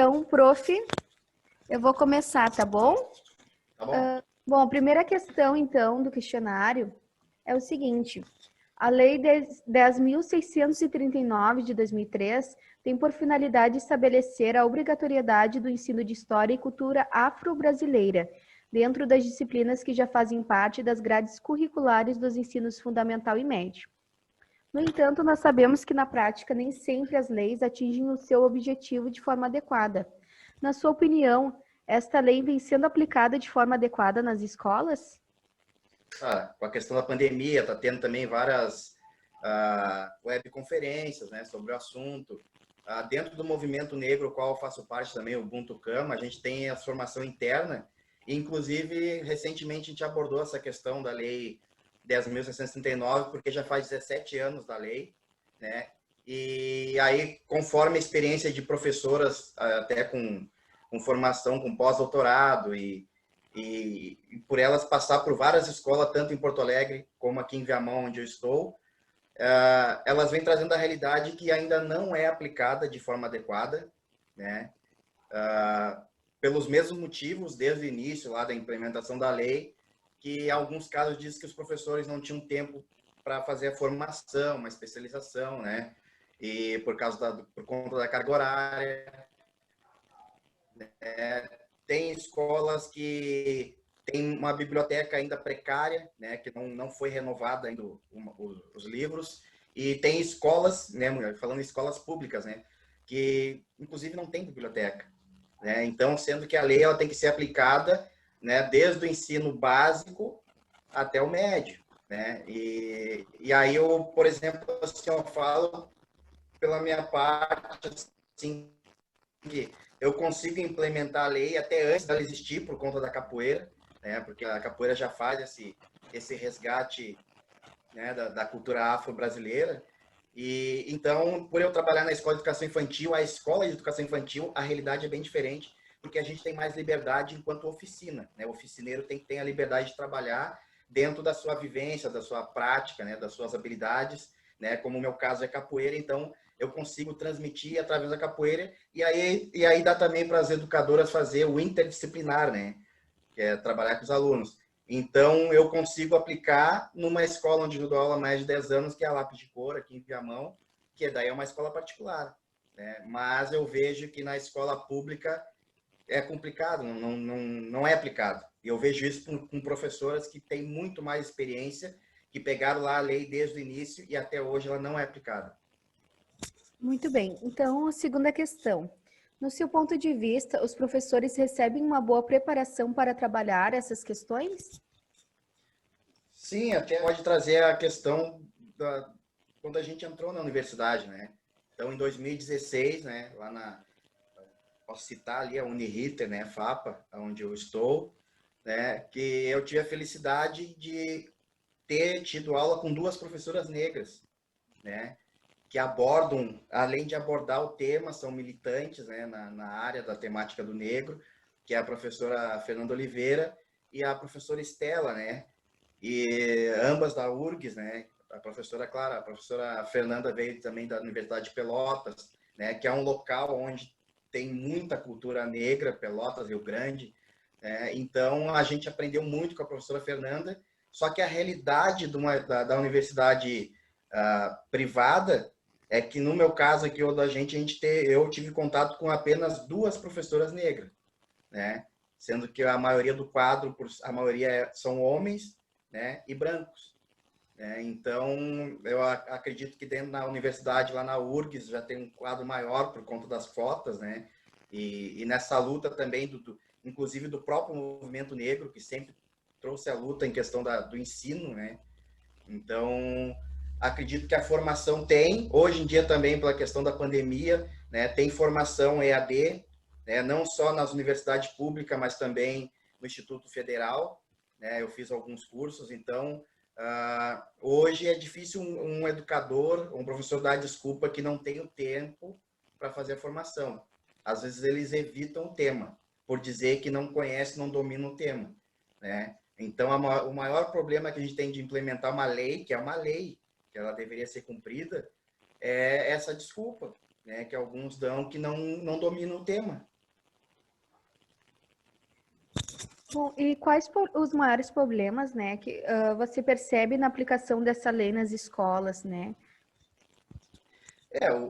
Então, prof, eu vou começar, tá bom? Tá bom. Bom, a primeira questão, então, do questionário é o seguinte. A Lei 10.639 de 2003 tem por finalidade estabelecer a obrigatoriedade do ensino de História e Cultura afro-brasileira, dentro das disciplinas que já fazem parte das grades curriculares dos ensinos fundamental e médio. No entanto, nós sabemos que na prática nem sempre as leis atingem o seu objetivo de forma adequada. Na sua opinião, esta lei vem sendo aplicada de forma adequada nas escolas? Com a questão da pandemia, está tendo também várias webconferências, né, sobre o assunto. Dentro do movimento negro, o qual eu faço parte também, o Ubuntu Kama, a gente tem a formação interna, e inclusive, recentemente a gente abordou essa questão da Lei 10.639, porque já faz 17 anos da lei, né? E aí, conforme a experiência de professoras, até com formação, com pós-doutorado, e por elas passar por várias escolas, tanto em Porto Alegre como aqui em Viamão, onde eu estou, elas vêm trazendo a realidade que ainda não é aplicada de forma adequada, né? Pelos mesmos motivos, desde o início lá da implementação da lei, que em alguns casos diz que os professores não tinham tempo para fazer a formação, uma especialização, né? E por conta da carga horária, né? Tem escolas que tem uma biblioteca ainda precária, né? Que não foi renovada ainda os livros, e tem escolas, né? Falando em escolas públicas, né? Que inclusive não tem biblioteca, né? Então, sendo que a lei ela tem que ser aplicada, né, desde o ensino básico até o médio, né? E aí eu, por exemplo, assim, eu falo pela minha parte, assim, que eu consigo implementar a lei até antes dela existir por conta da capoeira, né? Porque a capoeira já faz esse resgate, né, da cultura afro-brasileira. E então, por eu trabalhar na escola de educação infantil, a escola de educação infantil, a realidade é bem diferente, porque a gente tem mais liberdade enquanto oficina, né? O oficineiro tem que ter a liberdade de trabalhar dentro da sua vivência, da sua prática, né, das suas habilidades, né? Como o meu caso é capoeira, então eu consigo transmitir através da capoeira, e aí dá também para as educadoras fazer o interdisciplinar, né? Que é trabalhar com os alunos. Então, eu consigo aplicar numa escola onde eu dou aula há mais de 10 anos, que é a Lápis de Cor, aqui em Viamão, que daí é uma escola particular, né? Mas eu vejo que na escola pública é complicado, não é aplicado. E eu vejo isso com professoras que têm muito mais experiência, que pegaram lá a lei desde o início e até hoje ela não é aplicada. Muito bem. Então, a segunda questão. No seu ponto de vista, os professores recebem uma boa preparação para trabalhar essas questões? Sim, até pode trazer a questão da quando a gente entrou na universidade, né? Então, em 2016, né, posso citar ali a Uniriter, né, FAPA, onde eu estou, né, que eu tive a felicidade de ter tido aula com duas professoras negras, né, que abordam, além de abordar o tema, são militantes, né, na área da temática do negro, que é a professora Fernanda Oliveira e a professora Estela, né, e ambas da URGS, né, a professora Clara, a professora Fernanda veio também da Universidade de Pelotas, né, que é um local onde tem muita cultura negra, Pelotas, Rio Grande, né, então a gente aprendeu muito com a professora Fernanda, só que a realidade da universidade privada é que no meu caso aqui, ou da gente, eu tive contato com apenas duas professoras negras, né, sendo que a maioria do quadro, a maioria são homens, né, e brancos. Então, eu acredito que dentro da universidade, lá na URGS, já tem um quadro maior por conta das cotas, né? E nessa luta também, inclusive do próprio movimento negro, que sempre trouxe a luta em questão do ensino, né? Então, acredito que a formação tem, hoje em dia também pela questão da pandemia, né? Tem formação EAD, né? Não só nas universidades públicas, mas também no Instituto Federal, né? Eu fiz alguns cursos, então hoje é difícil um educador, um professor dar desculpa que não tem o tempo para fazer a formação. Às vezes eles evitam o tema, por dizer que não conhece, não domina o tema, né? Então, o maior problema que a gente tem de implementar uma lei, que é uma lei, que ela deveria ser cumprida, é essa desculpa, né, que alguns dão que não dominam o tema. Bom, e quais os maiores problemas, né, que você percebe na aplicação dessa lei nas escolas, né?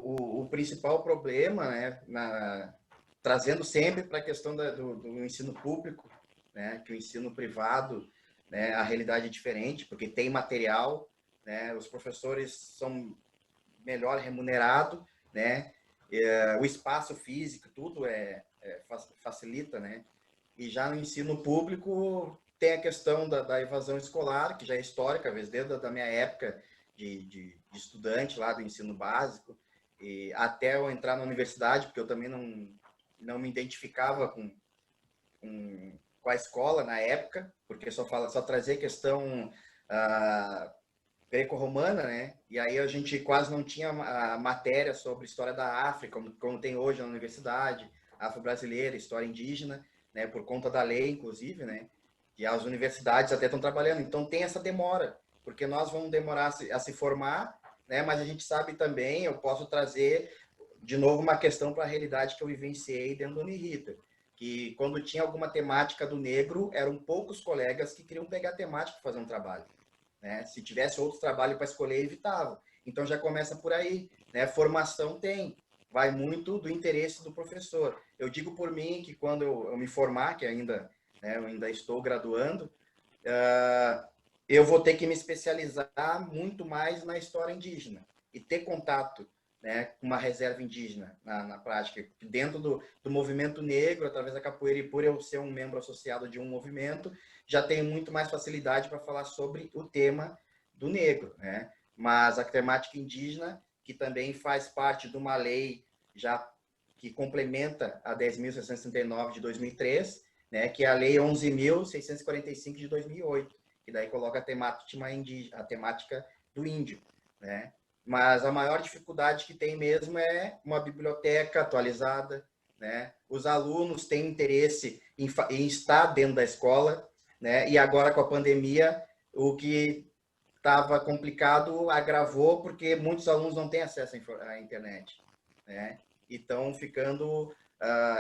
O principal problema, né, trazendo sempre para a questão do ensino público, né, que o ensino privado, né, a realidade é diferente, porque tem material, né, os professores são melhor remunerados, né, o espaço físico, tudo facilita, né, e já no ensino público tem a questão da evasão escolar, que já é histórica, às vezes desde a minha época de estudante lá do ensino básico, e até eu entrar na universidade, porque eu também não me identificava com a escola na época, porque só trazia questão greco-romana, né? E aí a gente quase não tinha a matéria sobre história da África, como tem hoje na universidade, afro-brasileira, história indígena, né? Por conta da lei, inclusive, né? E as universidades até estão trabalhando. Então tem essa demora, porque nós vamos demorar a se formar, né? Mas a gente sabe também, eu posso trazer de novo uma questão para a realidade que eu vivenciei dentro do Uniriter, que quando tinha alguma temática do negro, eram poucos colegas que queriam pegar a temática e fazer um trabalho. Né? Se tivesse outro trabalho para escolher, evitava. Então já começa por aí. Né? Formação tem, vai muito do interesse do professor. Eu digo por mim que quando eu me formar, que ainda, né, eu ainda estou graduando, eu vou ter que me especializar muito mais na história indígena e ter contato, né, com uma reserva indígena na prática. Dentro do movimento negro, através da capoeira, e por eu ser um membro associado de um movimento, já tenho muito mais facilidade para falar sobre o tema do negro. Né? Mas a temática indígena, que também faz parte de uma lei já que complementa a 10.669 de 2003, né, que é a Lei 11.645 de 2008, que daí coloca a temática do índio. Né? Mas a maior dificuldade que tem mesmo é uma biblioteca atualizada, né? Os alunos têm interesse em estar dentro da escola, né? E agora com a pandemia, o que estava complicado agravou porque muitos alunos não têm acesso à internet, né? E estão ficando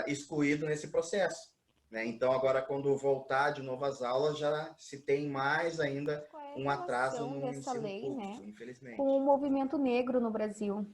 excluídos nesse processo. Né? Então, agora, quando voltar de novo às aulas, já se tem mais ainda Qual é um a atraso relação no dessa ensino lei, né, público, com infelizmente. o movimento negro no Brasil?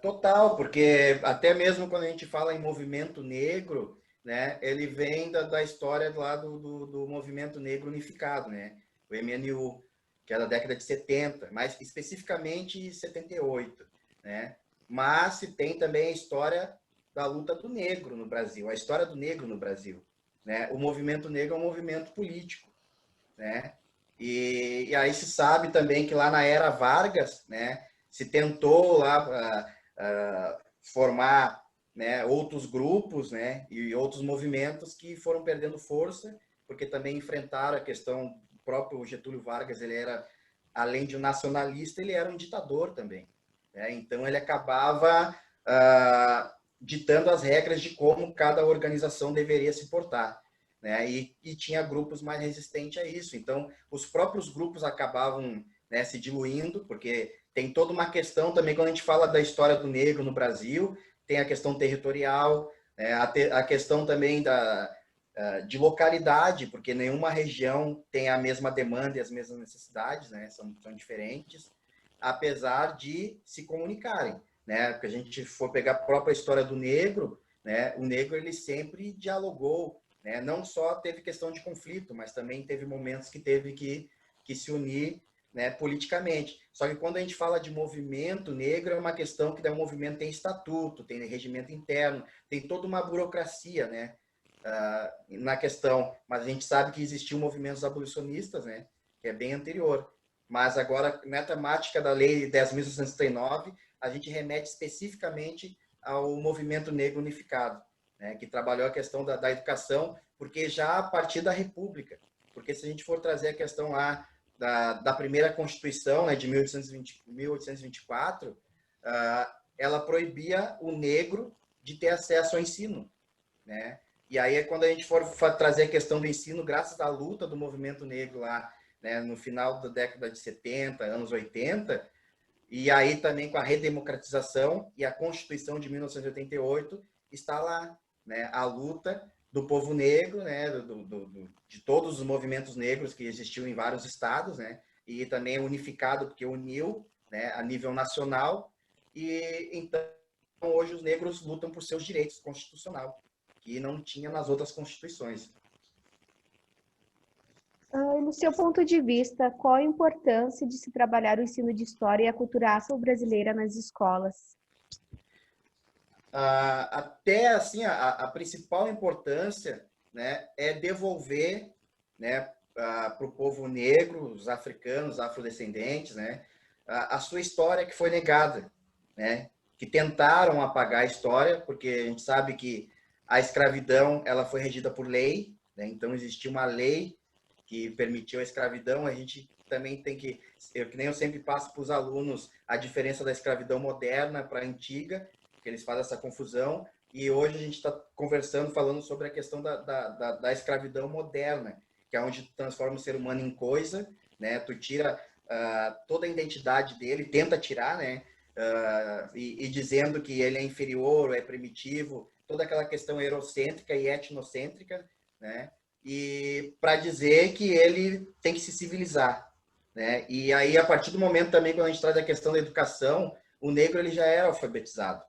Total, porque até mesmo quando a gente fala em movimento negro, né, ele vem da história lá do movimento negro unificado, né, o MNU, que é da década de 70, mais especificamente 78, né, mas se tem também a história da luta do negro no Brasil, a história do negro no Brasil, né, o movimento negro é um movimento político, né, e aí se sabe também que lá na era Vargas, né, se tentou lá formar, né, outros grupos, né, e outros movimentos que foram perdendo força, porque também enfrentaram a questão. O próprio Getúlio Vargas, ele era, além de um nacionalista, ele era um ditador também. Né? Então ele acabava ditando as regras de como cada organização deveria se portar. Né? E tinha grupos mais resistentes a isso. Então, os próprios grupos acabavam, né, se diluindo, porque tem toda uma questão também, quando a gente fala da história do negro no Brasil, tem a questão territorial, né, a questão também de localidade, porque nenhuma região tem a mesma demanda e as mesmas necessidades, né, são diferentes, apesar de se comunicarem. Né, porque a gente for pegar a própria história do negro, né, o negro ele sempre dialogou, né, não só teve questão de conflito, mas também teve momentos que teve que se unir, né, politicamente. Só que quando a gente fala de movimento negro, é uma questão que daí o movimento tem estatuto, tem regimento interno, tem toda uma burocracia, né, na questão. Mas a gente sabe que existiam movimentos abolicionistas, né, que é bem anterior. Mas agora, na temática da Lei 10.669, a gente remete especificamente ao movimento negro unificado, né, que trabalhou a questão da educação, porque já a partir da República. Porque se a gente for trazer a questão lá da primeira Constituição, né, de 1824, ela proibia o negro de ter acesso ao ensino. Né? E aí, quando a gente for trazer a questão do ensino, graças à luta do movimento negro lá, né, no final da década de 70, anos 80, e aí também com a redemocratização e a Constituição de 1988, está lá, né, a luta do povo negro, né, de todos os movimentos negros que existiam em vários estados, né, e também é unificado porque uniu, né, a nível nacional, e então hoje os negros lutam por seus direitos constitucional, que não tinha nas outras constituições. No seu ponto de vista, qual a importância de se trabalhar o ensino de história e a cultura afro-brasileira nas escolas? Até assim, a principal importância, né, é devolver, né, para o povo negro, os africanos, afrodescendentes, né, a sua história que foi negada, né, que tentaram apagar a história, porque a gente sabe que a escravidão ela foi regida por lei, né, então existia uma lei que permitiu a escravidão. A gente também tem que nem eu sempre passo para os alunos a diferença da escravidão moderna para a antiga, que eles fazem essa confusão, e hoje a gente está conversando, falando sobre a questão da escravidão moderna, que é onde tu transforma o ser humano em coisa, né? Tu tira toda a identidade dele, tenta tirar, né? E dizendo que ele é inferior, é primitivo, toda aquela questão eurocêntrica e etnocêntrica, né? E para dizer que ele tem que se civilizar, né? E aí, a partir do momento também, quando a gente traz a questão da educação, o negro ele já era alfabetizado,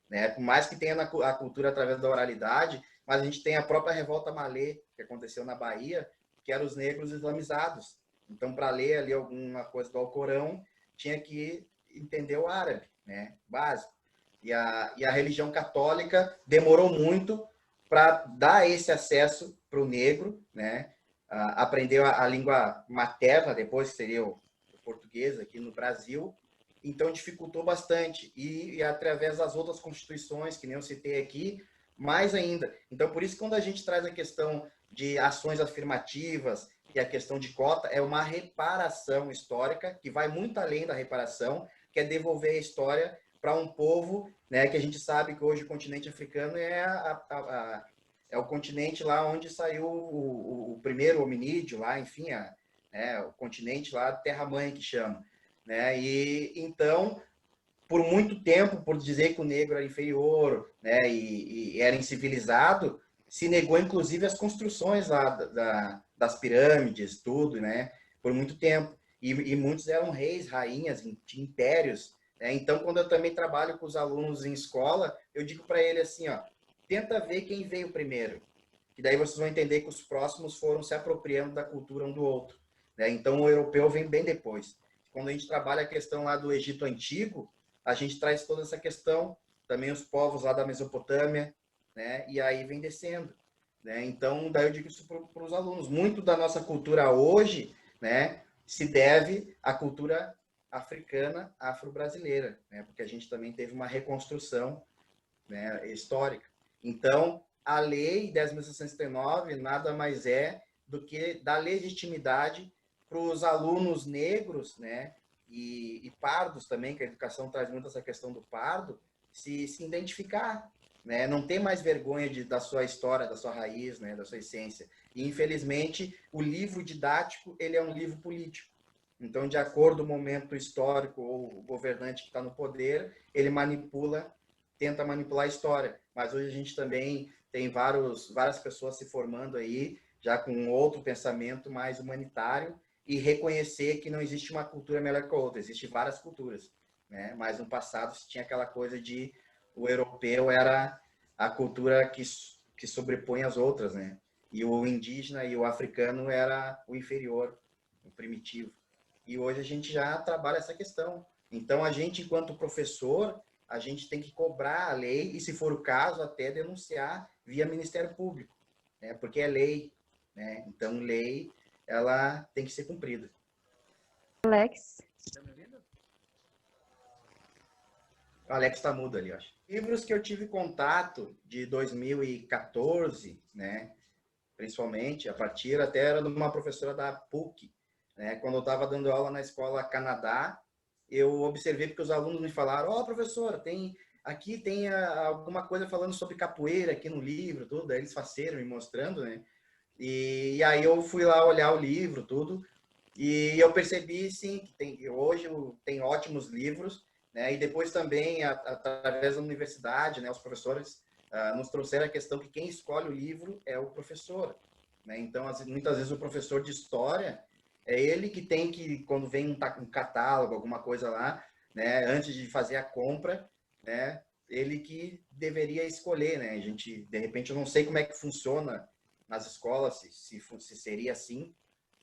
né? Por mais que tenha a cultura através da oralidade, mas a gente tem a própria revolta malê, que aconteceu na Bahia, que eram os negros islamizados. Então, para ler ali alguma coisa do Alcorão, tinha que entender o árabe, né? Básico. E a religião católica demorou muito para dar esse acesso para o negro, né? Aprendeu a língua materna, depois que seria o português aqui no Brasil, então dificultou bastante. E através das outras constituições, que nem eu citei aqui, mais ainda. Então, por isso, quando a gente traz a questão de ações afirmativas e a questão de cota, é uma reparação histórica que vai muito além da reparação, que é devolver a história para um povo, né, que a gente sabe que hoje o continente africano é o continente lá onde saiu o primeiro hominídeo, lá, enfim, o continente lá, terra-mãe que chama. Né? E então, por muito tempo, por dizer que o negro era inferior, né, e era incivilizado, se negou inclusive as construções lá das pirâmides, tudo, né, por muito tempo. E muitos eram reis, rainhas, de impérios. Né? Então, quando eu também trabalho com os alunos em escola, eu digo para ele assim, ó, tenta ver quem veio primeiro, que daí vocês vão entender que os próximos foram se apropriando da cultura um do outro. Né? Então, o europeu vem bem depois. Quando a gente trabalha a questão lá do Egito Antigo, a gente traz toda essa questão, também os povos lá da Mesopotâmia, né? E aí vem descendo. Né? Então, daí eu digo isso para os alunos. Muito da nossa cultura hoje, né, se deve à cultura africana, afro-brasileira, né? Porque a gente também teve uma reconstrução, né, histórica. Então, a lei 10.639 nada mais é do que dar legitimidade para os alunos negros, né, e pardos também, que a educação traz muito essa questão do pardo, se identificar, né, não ter mais vergonha da sua história, da sua raiz, né, da sua essência. E, infelizmente, o livro didático, ele é um livro político. Então, de acordo com o momento histórico ou o governante que está no poder, ele tenta manipular a história. Mas hoje a gente também tem várias pessoas se formando aí, já com outro pensamento mais humanitário, e reconhecer que não existe uma cultura melhor que a outra, existem várias culturas. Né? Mas no passado se tinha aquela coisa de o europeu era a cultura que sobrepõe as outras, né? E o indígena e o africano era o inferior, o primitivo. E hoje a gente já trabalha essa questão. Então, a gente, enquanto professor, a gente tem que cobrar a lei e, se for o caso, até denunciar via Ministério Público, né? Porque é lei, né? Então, lei, ela tem que ser cumprida. Alex? O Alex está mudo ali, eu acho. Livros que eu tive contato de 2014, né? Principalmente, a partir até era de uma professora da PUC, né? Quando eu estava dando aula na escola Canadá, eu observei porque os alunos me falaram, ó, professora, aqui tem alguma coisa falando sobre capoeira aqui no livro, tudo, aí eles faceram me mostrando, né? E aí eu fui lá olhar o livro, tudo, e eu percebi, sim, que hoje tem ótimos livros, né? E depois também, através da universidade, né, os professores nos trouxeram a questão que quem escolhe o livro é o professor, né? Então, muitas vezes o professor de história é ele que tem que, quando vem um catálogo, alguma coisa lá, né, antes de fazer a compra, né, ele que deveria escolher, né? A gente, de repente, eu não sei como é que funciona nas escolas, se seria assim,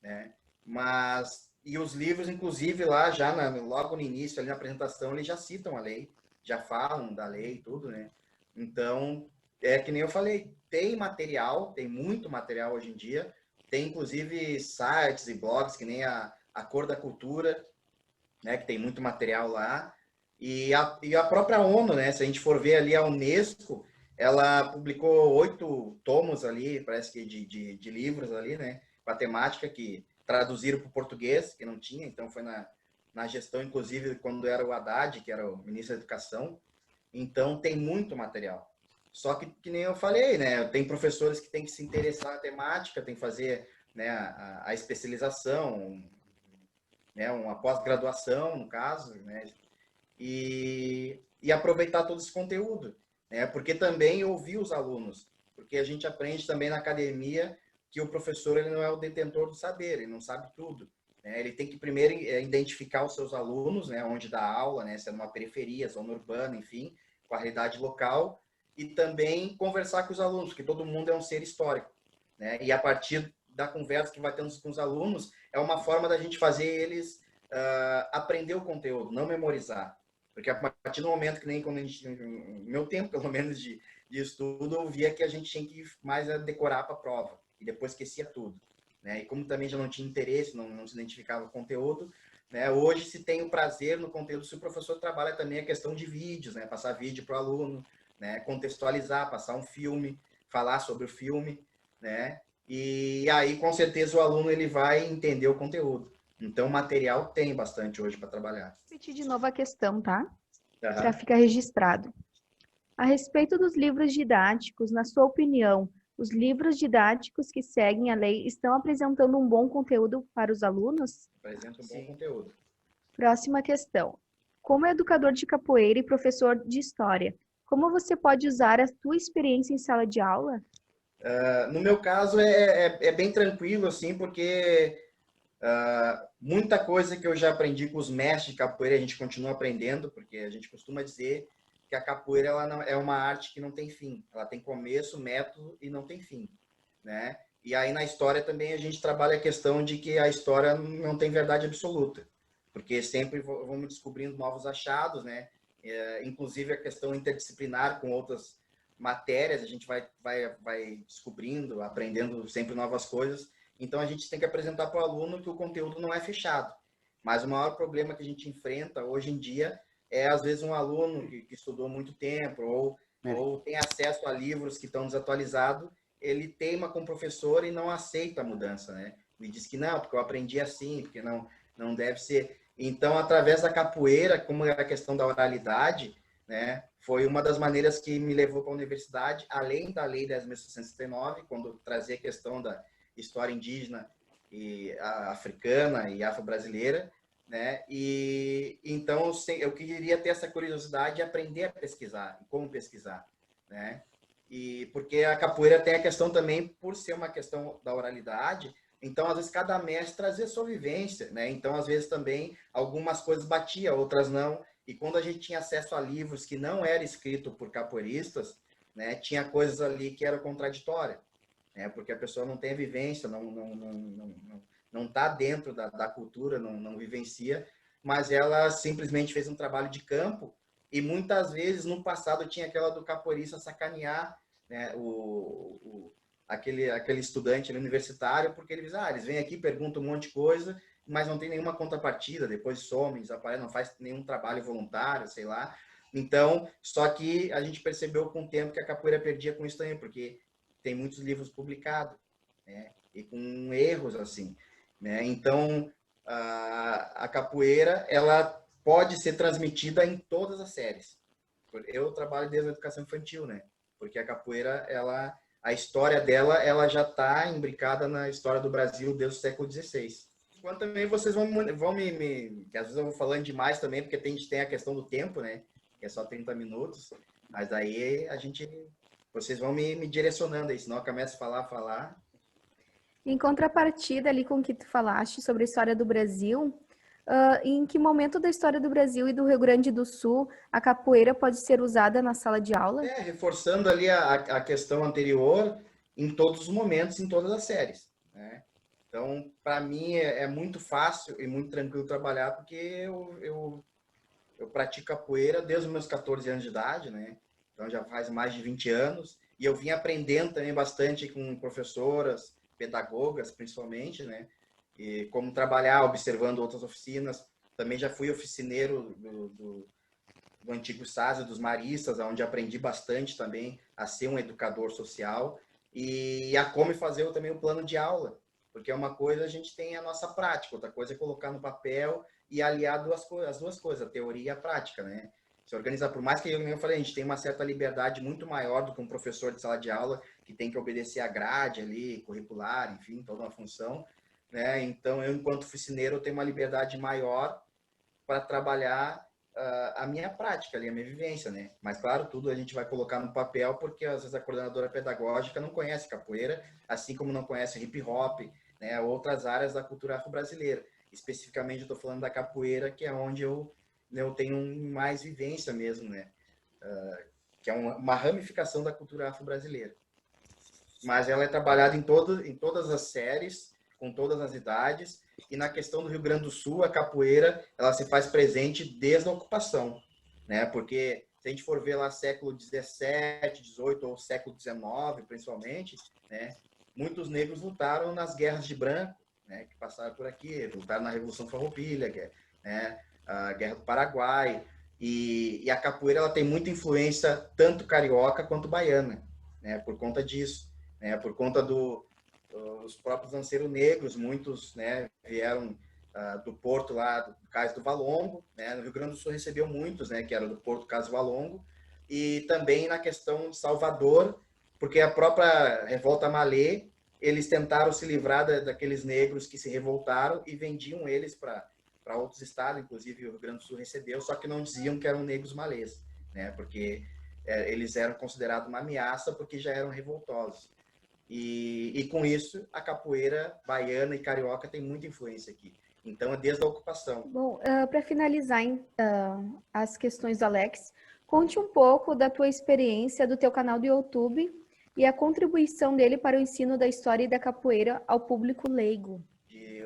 né? Mas, e os livros, inclusive, lá já logo no início, ali na apresentação, eles já citam a lei, já falam da lei e tudo, né? Então, é que nem eu falei, tem material, tem muito material hoje em dia, tem inclusive sites e blogs, que nem a Cor da Cultura, né, que tem muito material lá, e a própria ONU, né, se a gente for ver ali a Unesco, ela publicou 8 tomos ali, parece que de livros ali, né, com a temática que traduziram para o português, que não tinha, então foi na gestão, inclusive, quando era o Haddad, que era o ministro da Educação, então tem muito material. Só que nem eu falei, né, tem professores que têm que se interessar na temática, tem que fazer, né, a especialização, né, uma pós-graduação, no caso, né, e aproveitar todo esse conteúdo, né, porque também ouvir os alunos, porque a gente aprende também na academia que o professor ele não é o detentor do saber, ele não sabe tudo, né, ele tem que primeiro identificar os seus alunos, né, onde dá aula, né, se é numa periferia, zona urbana, enfim, com a realidade local, e também conversar com os alunos, porque todo mundo é um ser histórico, né, e a partir da conversa que vai tendo com os alunos, é uma forma da gente fazer eles aprender o conteúdo, não memorizar. Porque a partir do momento que nem quando a gente, no meu tempo, pelo menos, de estudo, eu via que a gente tinha que mais decorar para a prova. E depois esquecia tudo. Né? E como também já não tinha interesse, não se identificava o conteúdo, né? Hoje se tem o prazer no conteúdo, se o professor trabalha também a questão de vídeos, né? Passar vídeo para o aluno, né? Contextualizar, passar um filme, falar sobre o filme, né? E aí, com certeza, o aluno ele vai entender o conteúdo. Então, material tem bastante hoje para trabalhar. Vou repetir de novo a questão, tá? Para Uhum. ficar registrado. A respeito dos livros didáticos, na sua opinião, os livros didáticos que seguem a lei estão apresentando um bom conteúdo para os alunos? Apresenta um bom conteúdo. Próxima questão. Como educador de capoeira e professor de história, como você pode usar a sua experiência em sala de aula? No meu caso, é bem tranquilo, assim, porque muita coisa que eu já aprendi com os mestres de capoeira, a gente continua aprendendo, porque a gente costuma dizer que a capoeira ela não, é uma arte que não tem fim. Ela tem começo, método e não tem fim, né? E aí na história também a gente trabalha a questão de que a história não tem verdade absoluta, porque sempre vamos descobrindo novos achados, né? Inclusive a questão interdisciplinar com outras matérias, a gente vai descobrindo, aprendendo sempre novas coisas. Então, a gente tem que apresentar para o aluno que o conteúdo não é fechado. Mas o maior problema que a gente enfrenta hoje em dia é, às vezes, um aluno que estudou muito tempo ou tem acesso a livros que estão desatualizados, ele teima com o professor e não aceita a mudança, né? Ele diz que não, porque eu aprendi assim, porque não deve ser. Então, através da capoeira, como é a questão da oralidade, né, foi uma das maneiras que me levou para a universidade, além da Lei 10.669, quando trazia a questão da história indígena e africana e afro-brasileira, né? E então eu queria ter essa curiosidade de aprender a pesquisar, como pesquisar, né? E porque a capoeira tem a questão também por ser uma questão da oralidade, então às vezes cada mestre trazia sua vivência, né? Então às vezes também algumas coisas batia, outras não. E quando a gente tinha acesso a livros que não eram escritos por capoeiristas, né, tinha coisas ali que eram contraditórias, né, porque a pessoa não tem a vivência, não está dentro da cultura, não vivencia, mas ela simplesmente fez um trabalho de campo e muitas vezes no passado tinha aquela do capoeirista sacanear, né, aquele estudante universitário, porque eles vêm aqui, perguntam um monte de coisa, mas não tem nenhuma contrapartida, depois somem, desaparecem, não faz nenhum trabalho voluntário, sei lá. Então, só que a gente percebeu com o tempo que a capoeira perdia com isso também, porque tem muitos livros publicados, né? E com erros, assim, né? Então, a capoeira, ela pode ser transmitida em todas as séries. Eu trabalho desde a educação infantil, né? Porque a capoeira, a história dela, ela já está imbricada na história do Brasil desde o século XVI. Quando também vocês vão que às vezes eu vou falando demais também, porque tem a questão do tempo, né? Que é só 30 minutos, mas aí a gente vocês vão me direcionando aí, senão eu começo a falar. Em contrapartida ali com o que tu falaste sobre a história do Brasil, em que momento da história do Brasil e do Rio Grande do Sul a capoeira pode ser usada na sala de aula? Reforçando ali a questão anterior, em todos os momentos, em todas as séries, né? Então, para mim, é muito fácil e muito tranquilo trabalhar, porque eu pratico capoeira desde os meus 14 anos de idade, né? Então, já faz mais de 20 anos. E eu vim aprendendo também bastante com professoras, pedagogas, principalmente, né? E como trabalhar, observando outras oficinas. Também já fui oficineiro do antigo SASE, dos maristas, onde aprendi bastante também a ser um educador social e a como fazer também o plano de aula, porque é uma coisa a gente tem a nossa prática, outra coisa é colocar no papel e aliar as duas coisas, a teoria e a prática, né? Se organizar, por mais que eu falei, a gente tem uma certa liberdade muito maior do que um professor de sala de aula que tem que obedecer a grade ali, curricular, enfim, toda uma função, né? Então, eu, enquanto oficineiro, eu tenho uma liberdade maior para trabalhar a minha prática ali, a minha vivência, né? Mas, claro, tudo a gente vai colocar no papel, porque às vezes a coordenadora pedagógica não conhece capoeira, assim como não conhece hip hop, né? Outras áreas da cultura afro-brasileira. Especificamente, eu estou falando da capoeira, que é onde eu tenho mais vivência mesmo, né? Que é uma ramificação da cultura afro-brasileira. Mas ela é trabalhada em todas as séries, com todas as idades, e na questão do Rio Grande do Sul, a capoeira, ela se faz presente desde a ocupação, né? Porque se a gente for ver lá século 17, 18 ou século 19, principalmente, né? Muitos negros lutaram nas guerras de branco, né? Que passaram por aqui, lutaram na Revolução Farroupilha, né? A Guerra do Paraguai, e a capoeira ela tem muita influência tanto carioca quanto baiana, né? Por conta disso, né? Por conta os próprios lanceiros negros, muitos, né, vieram do porto lá do Cais do Valongo, né? No Rio Grande do Sul recebeu muitos, né, que eram do porto Cais do Valongo, e também na questão de Salvador, porque a própria revolta malê, eles tentaram se livrar daqueles negros que se revoltaram e vendiam eles para outros estados, inclusive o Rio Grande do Sul recebeu, só que não diziam que eram negros malês, né? Porque eles eram considerados uma ameaça porque já eram revoltosos. E com isso, a capoeira baiana e carioca tem muita influência aqui. Então, é desde a ocupação. Bom, para finalizar as questões do Alex, conte um pouco da tua experiência do teu canal do YouTube e a contribuição dele para o ensino da história e da capoeira ao público leigo.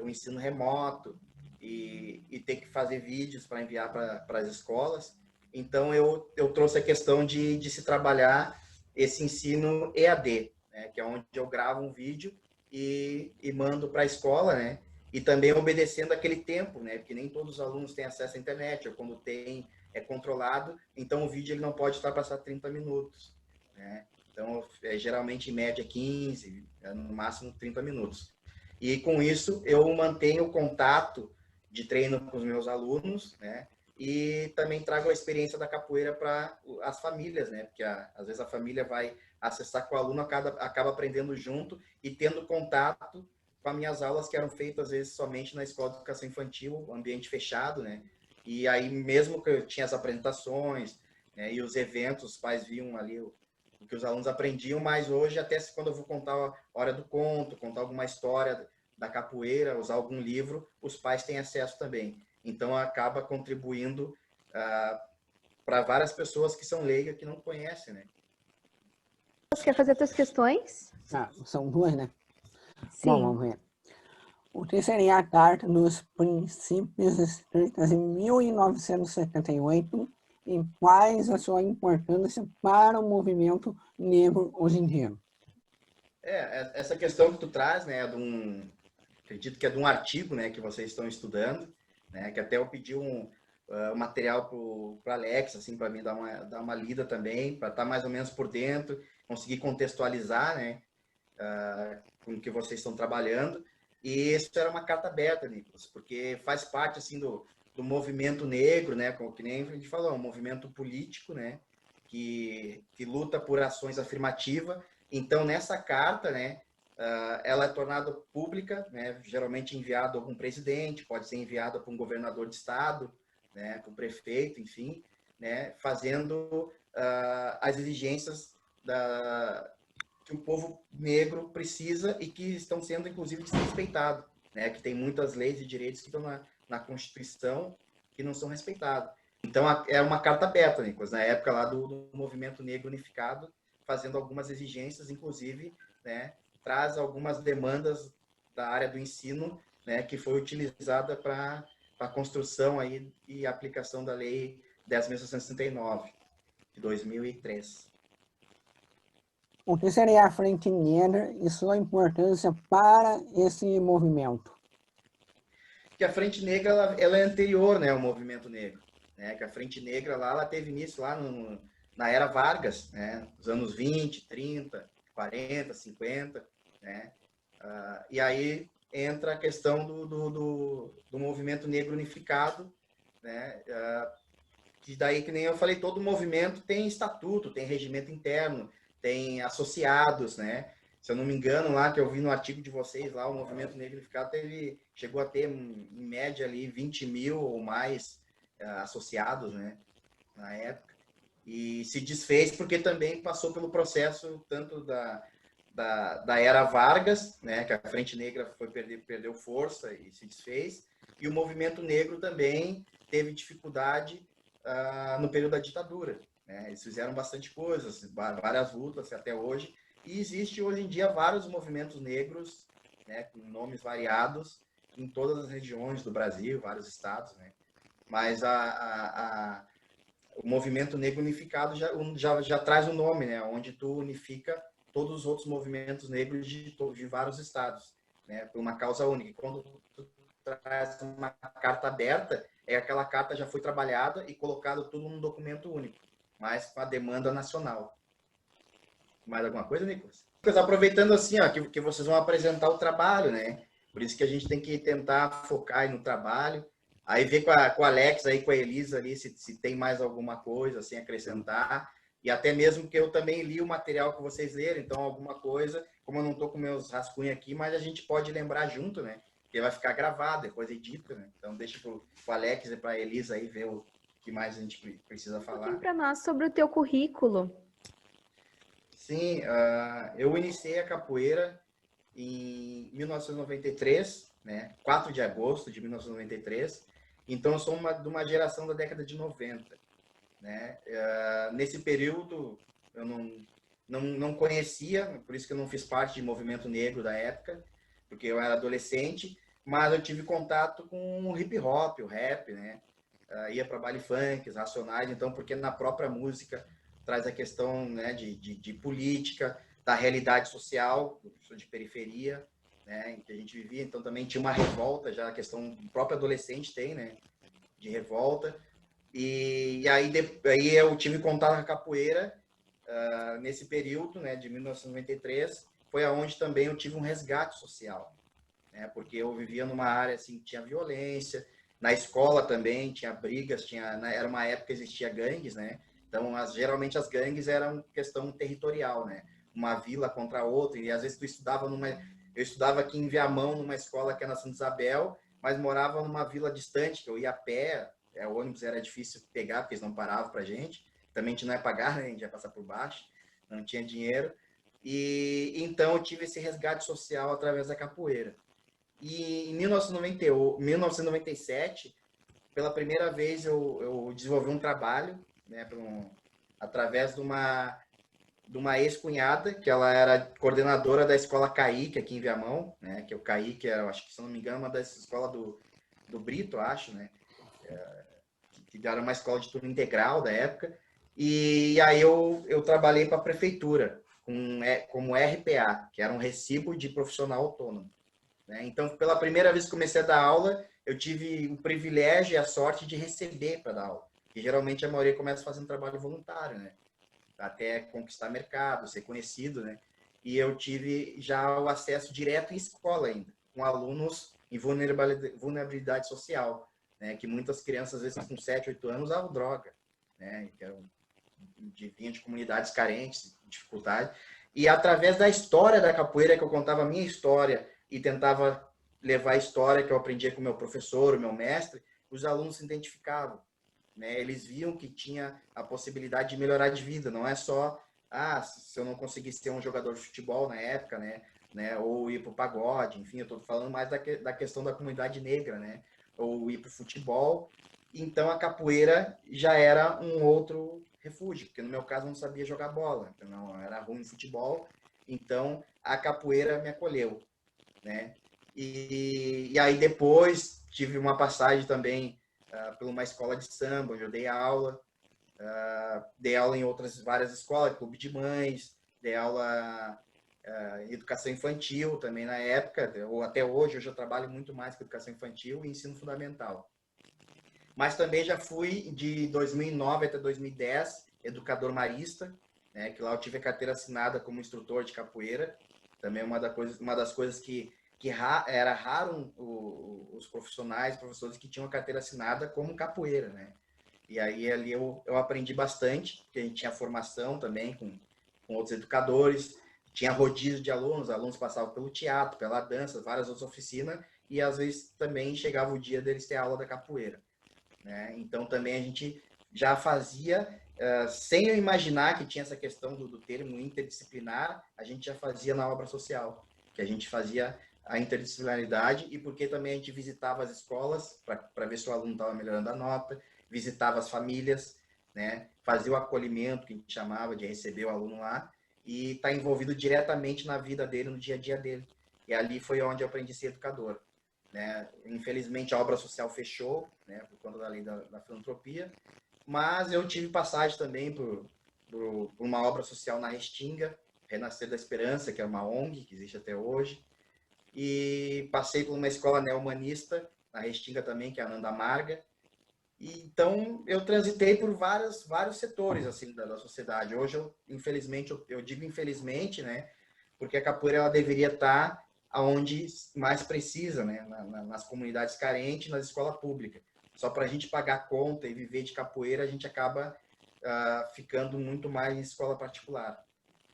O ensino remoto e ter que fazer vídeos para enviar para as escolas. Então, eu trouxe a questão de se trabalhar esse ensino EAD, né, que é onde eu gravo um vídeo e mando para a escola, né? E também obedecendo aquele tempo, né? Porque nem todos os alunos têm acesso à internet, ou quando tem, é controlado, então o vídeo ele não pode ultrapassar 30 minutos, né? Então, geralmente, em média, 15, no máximo 30 minutos. E com isso eu mantenho o contato de treino com os meus alunos, né? E também trago a experiência da capoeira para as famílias, né? Porque às vezes a família vai acessar com o aluno, acaba aprendendo junto e tendo contato com as minhas aulas que eram feitas às vezes somente na escola de educação infantil, ambiente fechado, né? E aí mesmo que eu tinha as apresentações, né, e os eventos, os pais viam ali o que os alunos aprendiam, mas hoje, até quando eu vou contar a hora do conto, contar alguma história da capoeira, usar algum livro, os pais têm acesso também. Então, acaba contribuindo para várias pessoas que são leigas, que não conhecem, né? Você quer fazer tuas questões? São duas, né? Sim. Bom, vamos ver. O que seria a Carta dos Princípios escritas em 1978 e quais a sua importância para o movimento negro hoje em dia? Essa questão que tu traz, né, acredito que é de um artigo, né, que vocês estão estudando, né, que até eu pedi um material para Alex, assim, para mim dar uma lida também, para estar mais ou menos por dentro, conseguir contextualizar, né, com o que vocês estão trabalhando. E isso era uma carta aberta, Nicolas, porque faz parte, assim, do movimento negro, né, como que nem a gente falou, um movimento político, né, que luta por ações afirmativas. Então, nessa carta, né, ela é tornada pública, né, geralmente enviada a algum presidente, pode ser enviada para um governador de estado, né, para o prefeito, enfim, né, fazendo as exigências que o povo negro precisa e que estão sendo, inclusive, desrespeitados, né? Que tem muitas leis e direitos que estão na Constituição que não são respeitados. Então, é uma carta aberta, Nicolas, na época lá do Movimento Negro Unificado, fazendo algumas exigências, inclusive, né, traz algumas demandas da área do ensino, né, que foi utilizada para a construção aí e aplicação da Lei 10.669, de 2003. O que seria a Frente Negra e sua importância para esse movimento? Que a Frente Negra ela é anterior, né, ao movimento negro, né? Que a Frente Negra lá ela teve início lá na era Vargas, né, nos anos 20, 30, 40, 50, né? E aí entra a questão do movimento negro unificado, né? Que daí, que nem eu falei, todo movimento tem estatuto, tem regimento interno, tem associados, né? Se eu não me engano, lá que eu vi no artigo de vocês, lá o movimento negro unificado chegou a ter, em média, ali 20 mil ou mais associados, né? Na época. E se desfez porque também passou pelo processo tanto da era Vargas, né? Que a Frente Negra perdeu força e se desfez. E o movimento negro também teve dificuldade no período da ditadura, né? Eles fizeram bastante coisas, várias lutas até hoje, e existe hoje em dia vários movimentos negros, né, com nomes variados em todas as regiões do Brasil, vários estados, né? Mas o movimento negro unificado já traz o nome, né? Onde tu unifica todos os outros movimentos negros de vários estados, né? Por uma causa única. E quando tu traz uma carta aberta, aquela carta já foi trabalhada e colocado tudo num documento único, mas com a demanda nacional. Mais alguma coisa, Nicolas? Aproveitando assim, ó, que vocês vão apresentar o trabalho, né? Por isso que a gente tem que tentar focar aí no trabalho. Aí ver com o Alex, aí com a Elisa ali, se tem mais alguma coisa assim, acrescentar. E até mesmo que eu também li o material que vocês leram, então alguma coisa, como eu não estou com meus rascunhos aqui, mas a gente pode lembrar junto, né? Porque vai ficar gravado, depois edita, né? Então deixa pro Alex e para a Elisa aí ver o que mais a gente precisa falar. Um pouquinho para nós sobre o teu currículo. Sim, eu iniciei a capoeira em 1993, né? 4 de agosto de 1993. Então, eu sou de uma geração da década de 90, né? Nesse período, eu não conhecia, por isso que eu não fiz parte de movimento negro da época, porque eu era adolescente, mas eu tive contato com o hip hop, o rap, né? Ia para baile funk, racionais, então, porque na própria música traz a questão, né, de política, da realidade social, de periferia, né, em que a gente vivia, então também tinha uma revolta, já a questão do próprio adolescente tem, né, de revolta, e aí eu tive contato com a capoeira nesse período, né, de 1993, foi aonde também eu tive um resgate social, né, porque eu vivia numa área assim que tinha violência, na escola também tinha brigas, era uma época que existia gangues, né, então geralmente as gangues eram questão territorial, né, uma vila contra outra, e às vezes eu estudava aqui em Viamão, numa escola que é na Santa Isabel, mas morava numa vila distante, que eu ia a pé, o ônibus era difícil pegar, porque eles não paravam pra gente, também a gente não ia pagar, né, a gente ia passar por baixo, não tinha dinheiro, e então eu tive esse resgate social através da capoeira. E em 1997, pela primeira vez eu desenvolvi um trabalho, né, através de uma ex-cunhada, que ela era coordenadora da escola Caíque, aqui em Viamão, né, que o Caíque era, acho que, se não me engano, uma das escolas do Brito, acho, né, que era uma escola de turno integral da época, e aí eu trabalhei para a prefeitura, como RPA, que era um recibo de profissional autônomo, né? Então, pela primeira vez que comecei a dar aula, eu tive o privilégio e a sorte de receber para dar aula, que geralmente a maioria começa fazendo trabalho voluntário, né? Até conquistar mercado, ser conhecido, né? E eu tive já o acesso direto em escola ainda, com alunos em vulnerabilidade social, né? Que muitas crianças, às vezes com 7, 8 anos, usavam droga, né? Que vinham de comunidades carentes, dificuldade. E através da história da capoeira, que eu contava a minha história e tentava levar a história que eu aprendia com o meu professor, o meu mestre, os alunos se identificavam, né? Eles viam que tinha a possibilidade de melhorar de vida, não é só se eu não conseguisse ser um jogador de futebol na época, né, ou ir para o pagode, enfim, eu estou falando mais da questão da comunidade negra, né, ou ir para o futebol. Então a capoeira já era um outro refúgio, porque no meu caso eu não sabia jogar bola, então não era ruim no futebol, então a capoeira me acolheu, né? E aí depois tive uma passagem também por uma escola de samba, onde eu dei aula em outras várias escolas, clube de mães, dei aula em educação infantil também na época, ou até hoje eu já trabalho muito mais com educação infantil e ensino fundamental. Mas também já fui de 2009 até 2010 educador marista, né, que lá eu tive a carteira assinada como instrutor de capoeira. Também uma das coisas que era raro os professores que tinham a carteira assinada como capoeira, né? E aí ali eu aprendi bastante, porque a gente tinha formação também com outros educadores, tinha rodízio de alunos passavam pelo teatro, pela dança, várias outras oficinas, e às vezes também chegava o dia deles ter aula da capoeira, né? Então também a gente já fazia, sem eu imaginar que tinha essa questão do termo interdisciplinar, a gente já fazia na obra social, que a gente fazia a interdisciplinaridade, e porque também a gente visitava as escolas para ver se o aluno estava melhorando a nota, visitava as famílias, né? Fazia o acolhimento, que a gente chamava de receber o aluno lá, e estar envolvido diretamente na vida dele, no dia a dia dele. E ali foi onde eu aprendi a ser educador, né? Infelizmente a obra social fechou, né, por conta da lei da filantropia, mas eu tive passagem também por uma obra social na Restinga, Renascer da Esperança, que é uma ONG que existe até hoje, e passei por uma escola neo-humanista na Restinga também, que é a Nanda Marga. E, então eu transitei por vários setores assim da sociedade. Hoje infelizmente eu digo infelizmente, né, porque a capoeira ela deveria estar aonde mais precisa, né, nas comunidades carentes, nas escolas públicas. Só para a gente pagar conta e viver de capoeira, a gente acaba ficando muito mais em escola particular,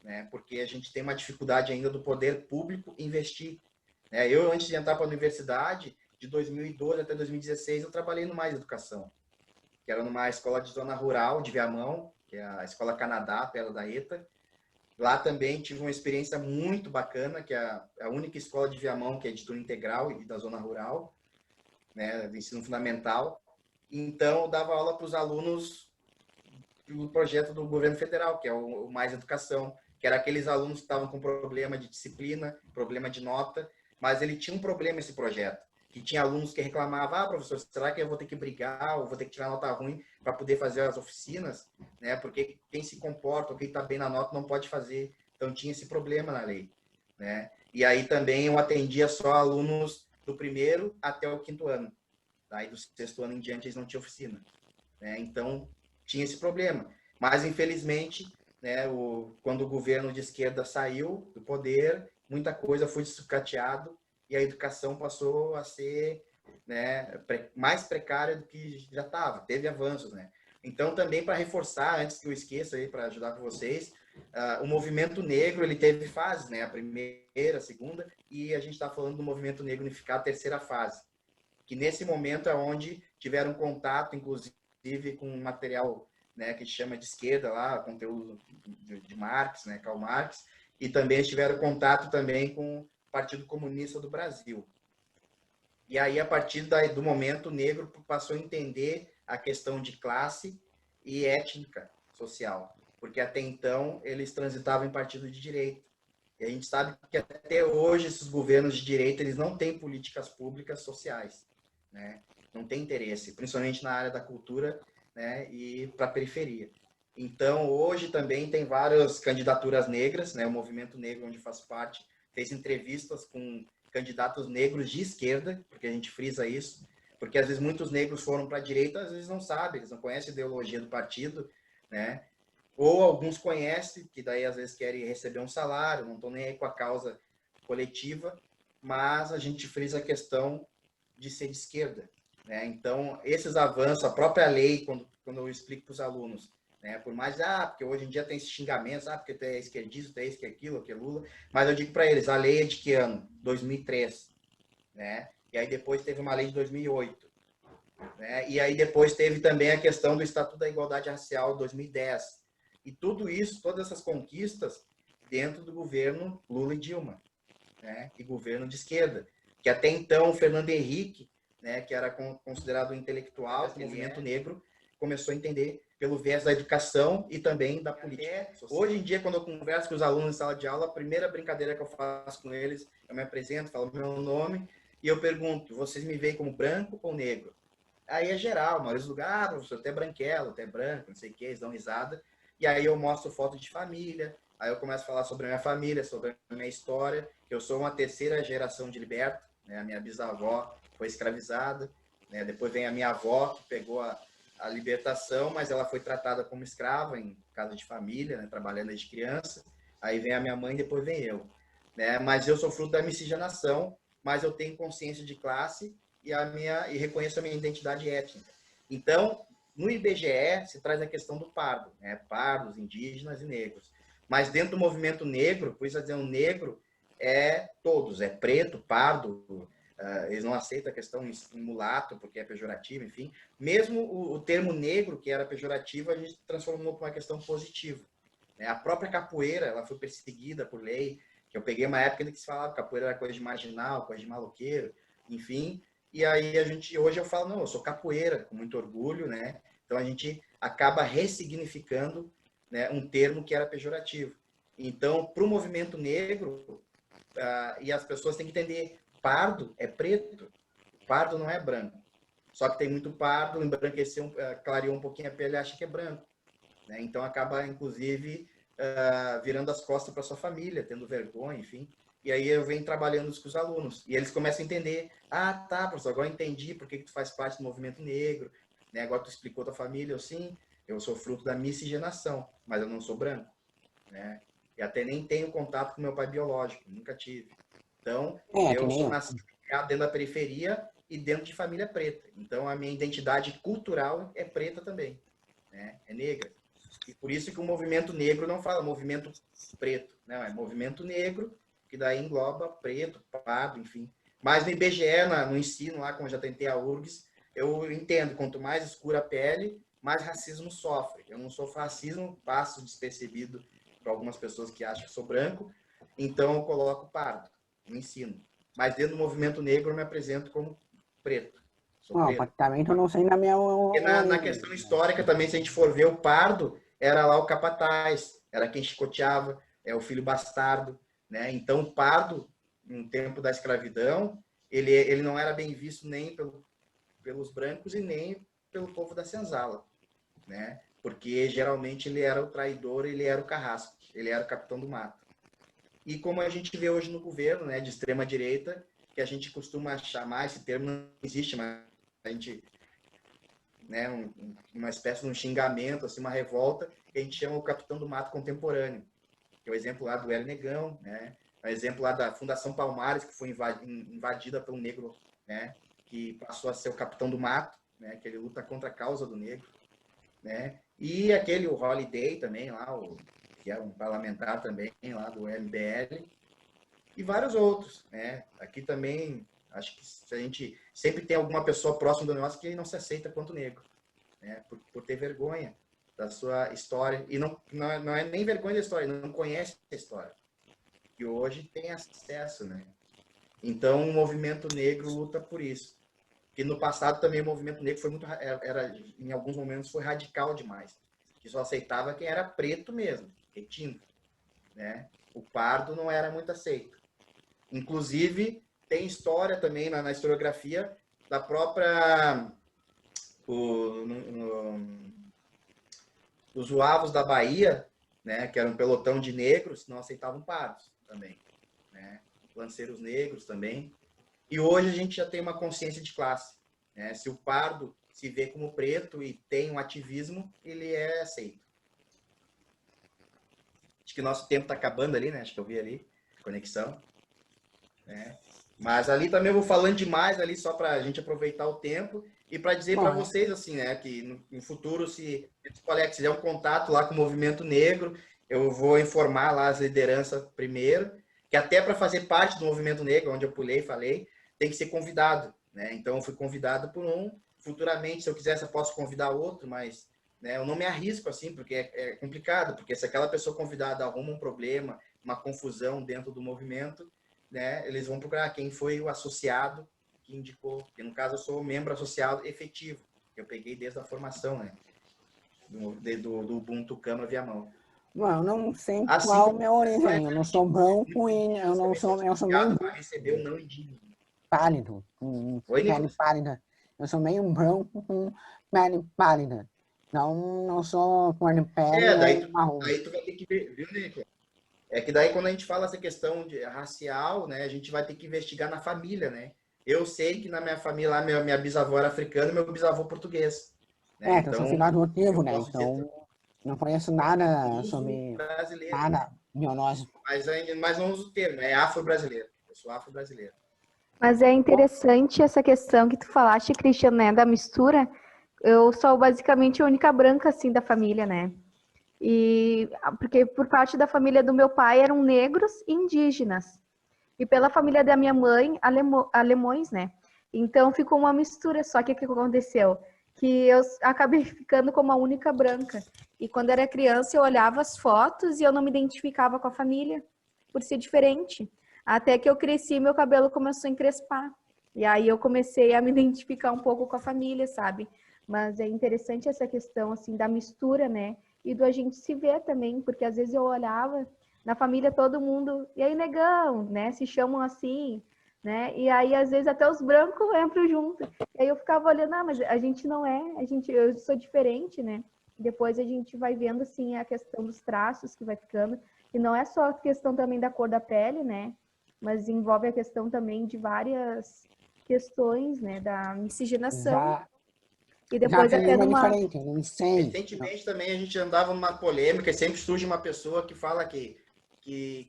né, porque a gente tem uma dificuldade ainda do poder público investir, né. Eu, antes de entrar para a universidade, de 2012 até 2016, eu trabalhei no Mais Educação, que era numa escola de zona rural de Viamão, que é a Escola Canadá, perto da ETA. Lá também tive uma experiência muito bacana, que é a única escola de Viamão que é de turno integral e da zona rural, né, do ensino fundamental. Então, eu dava aula para os alunos do projeto do governo federal, que é o Mais Educação, que era aqueles alunos que estavam com problema de disciplina, problema de nota, mas ele tinha um problema esse projeto, que tinha alunos que reclamavam, professor, será que eu vou ter que brigar ou vou ter que tirar nota ruim para poder fazer as oficinas, né? Porque quem se comporta ou quem está bem na nota não pode fazer. Então tinha esse problema na lei, né? E aí também eu atendia só alunos do primeiro até o quinto ano. Aí do sexto ano em diante eles não tinham oficina, né? Então tinha esse problema. Mas infelizmente, né, quando o governo de esquerda saiu do poder, muita coisa foi sucateado e a educação passou a ser, né, mais precária do que já estava. Teve avanços, né? Então também para reforçar, antes que eu esqueça aí para ajudar com vocês, o movimento negro ele teve fases, né? A primeira, a segunda, e a gente está falando do movimento negro unificado, a terceira fase, que nesse momento é onde tiveram contato, inclusive, com material, né, que chama de esquerda lá, conteúdo de Marx, né, Karl Marx, e também tiveram contato também com o Partido Comunista do Brasil. E aí, a partir do momento, o negro passou a entender a questão de classe e étnica social, porque até então eles transitavam em partido de direita. E a gente sabe que até hoje esses governos de direita eles não têm políticas públicas sociais, né? Não tem interesse, principalmente na área da cultura, né? E para a periferia. Então, hoje também tem várias candidaturas negras, né? O Movimento Negro, onde faço parte, fez entrevistas com candidatos negros de esquerda, porque a gente frisa isso, porque às vezes muitos negros foram para a direita, às vezes não sabem, eles não conhecem a ideologia do partido, né? Ou alguns conhecem, que daí às vezes querem receber um salário, não estão nem aí com a causa coletiva, mas a gente frisa a questão de ser de esquerda, né? Então, esses avanços, a própria lei, quando eu explico para os alunos, né? Por mais, porque hoje em dia tem esses xingamentos, porque tu é esquerdista, tu é isso, que é aquilo, que é Lula, mas eu digo para eles, a lei é de que ano? 2003, né? E aí depois teve uma lei de 2008, né? E aí depois teve também a questão do Estatuto da Igualdade Racial, 2010, E tudo isso, todas essas conquistas dentro do governo Lula e Dilma, né? E governo de esquerda, que até então o Fernando Henrique, né, que era considerado um intelectual, o movimento negro, começou a entender pelo viés da educação e também da política. Hoje em dia, quando eu converso com os alunos em sala de aula, a primeira brincadeira que eu faço com eles, eu me apresento, falo meu nome, e eu pergunto, vocês me veem como branco ou negro? Aí é geral, a maioria dos lugares, professor, até branquelo, até branco, não sei o que, eles dão risada. E aí eu mostro foto de família, aí eu começo a falar sobre a minha família, sobre a minha história, que eu sou uma terceira geração de liberto, né? A minha bisavó foi escravizada, né? Depois vem a minha avó, que pegou a libertação, mas ela foi tratada como escrava em casa de família, né? Trabalhando desde criança. Aí vem a minha mãe, depois vem eu. Né? Mas eu sou fruto da miscigenação, mas eu tenho consciência de classe e reconheço a minha identidade étnica. Então, no IBGE se traz a questão do pardo, né? Pardos, indígenas e negros. Mas dentro do movimento negro, por isso dizer, um negro é todos, é preto, pardo, eles não aceitam a questão em mulato, porque é pejorativo, enfim. Mesmo o termo negro, que era pejorativo, a gente transformou para uma questão positiva. Né? A própria capoeira, ela foi perseguida por lei, que eu peguei uma época em que se falava que capoeira era coisa de marginal, coisa de maloqueiro, enfim. E aí hoje eu falo, não, eu sou capoeira, com muito orgulho, né? Então a gente acaba ressignificando, né, um termo que era pejorativo. Então, para o movimento negro, e as pessoas têm que entender, pardo é preto, pardo não é branco. Só que tem muito pardo, embranqueceu, clareou um pouquinho a pele, acha que é branco. Né? Então acaba, inclusive, virando as costas para sua família, tendo vergonha, enfim. E aí eu venho trabalhando isso com os alunos. E eles começam a entender, tá, professor, agora eu entendi por que tu faz parte do movimento negro, né? Agora tu explicou tua família, sim, eu sou fruto da miscigenação, mas eu não sou branco, né? E até nem tenho contato com meu pai biológico, nunca tive. Então, Que eu nem sou eu. nascido dentro da periferia e dentro de família preta. Então, a minha identidade cultural é preta também, né? É negra. E por isso que o movimento negro não fala movimento preto, não, é movimento negro, que daí engloba preto, pardo, enfim. Mas no IBGE, no ensino, lá, como eu já tentei a URGS, eu entendo, quanto mais escura a pele, mais racismo sofre. Eu não sofro racismo, passo despercebido para algumas pessoas que acham que sou branco, então eu coloco pardo no ensino. Mas dentro do movimento negro eu me apresento como preto. Sou Não, preto. praticamente eu não sei na minha Porque na questão histórica também, se a gente for ver o pardo, era lá o capataz, era quem chicoteava, é o filho bastardo, né? Então o pardo, no tempo da escravidão, ele não era bem visto nem pelos brancos e nem pelo povo da senzala, né? Porque geralmente ele era o traidor, ele era o carrasco, ele era o capitão do mato. E como a gente vê hoje no governo, né, de extrema direita, que a gente costuma chamar, esse termo não existe, mas a gente, né, uma espécie de um xingamento, assim, uma revolta, que a gente chama o capitão do mato contemporâneo, que é o exemplo lá do Hélio Negão, né, o exemplo lá da Fundação Palmares, que foi invadida por um negro, né, que passou a ser o capitão do mato, né, que ele luta contra a causa do negro, né, e aquele, o Holiday também lá, que é um parlamentar também lá do MBL, e vários outros, né, aqui também. Acho que a gente sempre tem alguma pessoa próxima do nosso que não se aceita quanto negro, né? Por ter vergonha da sua história. E não é nem vergonha da história, não conhece a história. E hoje tem acesso, né? Então, o movimento negro luta por isso. E no passado também o movimento negro foi muito, em alguns momentos foi radical demais. Que só aceitava quem era preto mesmo, retinto, né? O pardo não era muito aceito. Inclusive, tem história também na historiografia da própria os Uavos da Bahia, né, que era um pelotão de negros, não aceitavam pardos também, né? Lanceiros negros também. E hoje a gente já tem uma consciência de classe, né? Se o pardo se vê como preto e tem um ativismo, ele é aceito. Acho que nosso tempo está acabando ali, né? Acho que eu vi ali, conexão. Né? Mas ali também eu vou falando demais ali só para a gente aproveitar o tempo e para dizer para vocês assim, né, que no futuro, se os colegas fizer um contato lá com o movimento negro, eu vou informar lá as lideranças primeiro, que até para fazer parte do movimento negro, onde eu pulei e falei, tem que ser convidado, né? Então eu fui convidado por um, futuramente, se eu quiser, eu posso convidar outro, mas né? Eu não me arrisco assim, porque é complicado, porque se aquela pessoa convidada arruma um problema, uma confusão dentro do movimento, né? Eles vão procurar quem foi o associado que indicou, que no caso eu sou membro associado efetivo, que eu peguei desde a formação, né? Do Ubuntu Kama Viamão. Mano, eu não sei Assim qual a como minha origem. Eu não sou branco e eu não também sou sou, eu sou meio associado para receber o não indígena. pálido, Oi, pele Nicolas? pálida. Eu sou meio branco com pele pálida. Não sou cor de pele Daí ou tu, marrom. daí tu vai ter que ver, viu, Nicolas? É que daí quando a gente fala essa questão de racial, né, a gente vai ter que investigar na família, né? Eu sei que na minha família lá, minha bisavó era africana e meu bisavô português, né? Eu sou Então, filho adotivo, eu né? posso dizer Então, não conheço nada uso sobre brasileiro, nada biológico. mas não uso o termo, é afro-brasileiro. Eu sou afro-brasileiro. Mas é interessante essa questão que tu falaste, Christian, né, da mistura. Eu sou basicamente a única branca, assim, da família, né? E porque por parte da família do meu pai eram negros e indígenas. E pela família da minha mãe, alemães, né? Então ficou uma mistura, só que o que aconteceu? Que eu acabei ficando como a única branca. E quando era criança, eu olhava as fotos e eu não me identificava com a família, por ser diferente. Até que eu cresci, meu cabelo começou a encrespar. E aí eu comecei a me identificar um pouco com a família, sabe? Mas é interessante essa questão, assim, da mistura, né? E do a gente se ver também, porque às vezes eu olhava na família todo mundo, e aí negão, né? Se chamam assim, né? E aí às vezes até os brancos entram junto. E aí eu ficava olhando, mas a gente não é, eu sou diferente, né? Depois a gente vai vendo assim a questão dos traços que vai ficando, e não é só a questão também da cor da pele, né? Mas envolve a questão também de várias questões, né, da miscigenação Já, e já depois tem até uma numa. diferença, eu não sei. Recentemente também a gente andava numa polêmica e sempre surge uma pessoa que fala que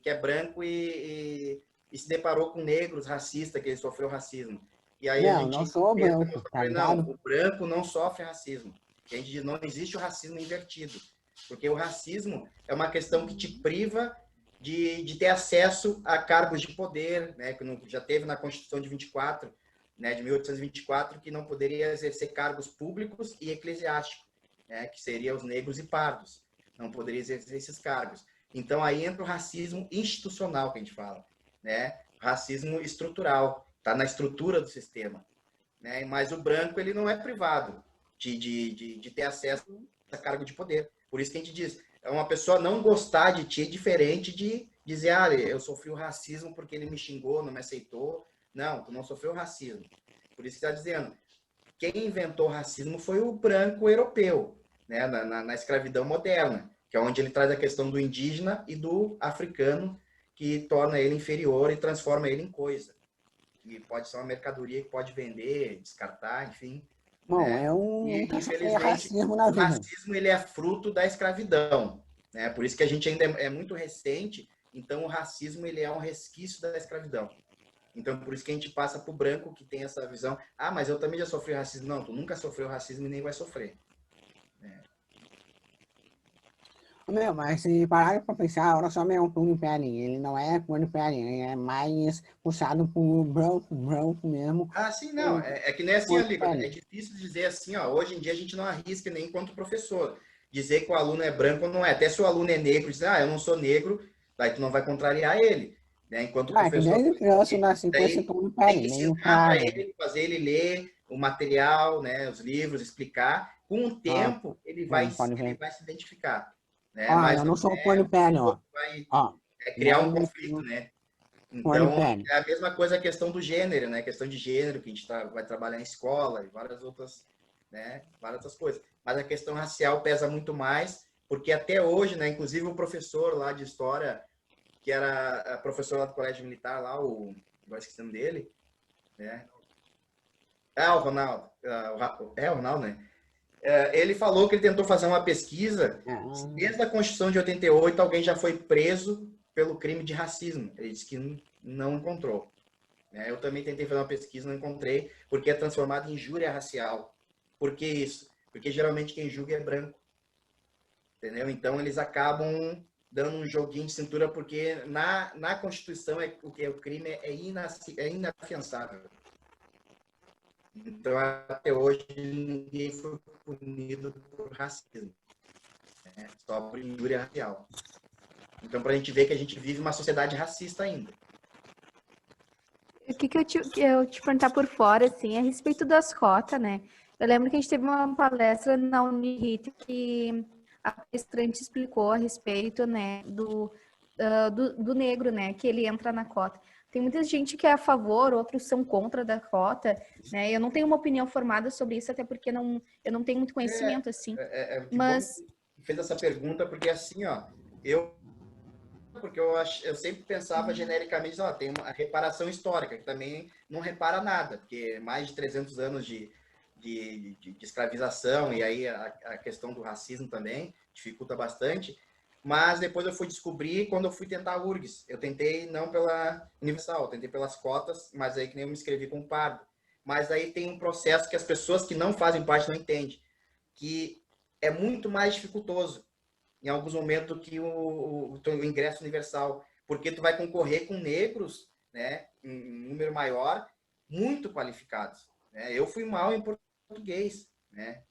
é branco e se deparou com negros racistas, que ele sofreu racismo. E aí a Não gente sou tenta branco, mostrar tá para ele, não, ligado? o branco não sofre racismo. E a gente diz, não existe o racismo invertido. Porque o racismo é uma questão que te priva de ter acesso a cargos de poder, né, que já teve na Constituição de 24, né, de 1824, que não poderia exercer cargos públicos e eclesiásticos, né, que seriam os negros e pardos. Não poderia exercer esses cargos. Então, aí entra o racismo institucional, que a gente fala, né? Racismo estrutural, está na estrutura do sistema. Né? Mas o branco, ele não é privado de ter acesso a cargo de poder. Por isso que a gente diz, é uma pessoa não gostar de ti é diferente de dizer, ah, eu sofri o racismo porque ele me xingou, não me aceitou. Não, tu não sofreu racismo. Por isso que está dizendo, quem inventou o racismo foi o branco europeu, né, na escravidão moderna, que é onde ele traz a questão do indígena e do africano, que torna ele inferior e transforma ele em coisa. Que pode ser uma mercadoria que pode vender, descartar, enfim. Bom, Né? eu E, nunca sofri infelizmente, racismo na o vida. racismo ele é fruto da escravidão. Né? Por isso que a gente ainda é muito recente, então o racismo ele é um resquício da escravidão. Então, por isso que a gente passa para o branco que tem essa visão. Ah, mas eu também já sofri racismo. Não, tu nunca sofreu racismo e nem vai sofrer. Meu, mas se parar pra pensar, olha só meu tom de pele. Ele não é cor de pele, ele é mais puxado pro branco mesmo. Ah, sim, não. Com É que nem assim, cor de amigo. É pele. difícil dizer assim, ó. Hoje em dia a gente não arrisca nem enquanto professor. Dizer que o aluno é branco ou não é. Até se o aluno é negro, dizer, ah, eu não sou negro, daí tu não vai contrariar ele. Né? Enquanto Ah, é que professor, desde criança eu nasci com esse daí tom de tem pele, que meio ensinar para claro. ele, fazer ele ler o material, né, os livros, explicar. Com o Ó, tempo, pode ele ver. vai se identificar. Né? Ó, Mas eu não não sou cor de pele, ó. vai Ó, criar um não conflito, sou né? cor de Então, pele. é a mesma coisa a questão do gênero, né? A questão de gênero, que a gente vai trabalhar em escola e várias outras, né? Várias outras coisas. Mas a questão racial pesa muito mais, porque até hoje, né? Inclusive o professor lá de história, que era professor lá do Colégio Militar, lá, agora esqueci o nome dele, né? O Ronaldo. O Ronaldo, né? Ele falou que ele tentou fazer uma pesquisa, Ah, desde a Constituição de 88, alguém já foi preso pelo crime de racismo. Ele disse que não encontrou. Né? Eu também tentei fazer uma pesquisa, não encontrei, porque é transformado em injúria racial. Por que isso? Porque geralmente quem julga é branco, entendeu? Então eles acabam dando um joguinho de cintura, porque na Constituição o crime é inafiançável. Então, até hoje, ninguém foi punido por racismo, né? Só por injúria racial. Então, para a gente ver que a gente vive uma sociedade racista ainda. O que eu te perguntar por fora, assim, a respeito das cotas, né? Eu lembro que a gente teve uma palestra na Unirite que a palestrante explicou a respeito, né, do negro, né, que ele entra na cota. Tem muita gente que é a favor, outros são contra da cota, né? Eu não tenho uma opinião formada sobre isso, até porque eu não tenho muito conhecimento, assim. Que bom Mas que fez essa pergunta, porque assim, ó, porque eu sempre pensava genericamente, ó, tem uma reparação histórica, que também não repara nada, porque mais de 300 anos de escravização, e aí a questão do racismo também dificulta bastante. Mas depois eu fui descobrir quando eu fui tentar a URGS. Eu tentei não pela Universal, eu tentei pelas cotas, mas aí que nem eu me inscrevi com o pardo. Mas aí tem um processo que as pessoas que não fazem parte não entendem, que é muito mais dificultoso em alguns momentos que o ingresso universal, porque tu vai concorrer com negros, né, em número maior, muito qualificados, né? Eu fui mal em português, né?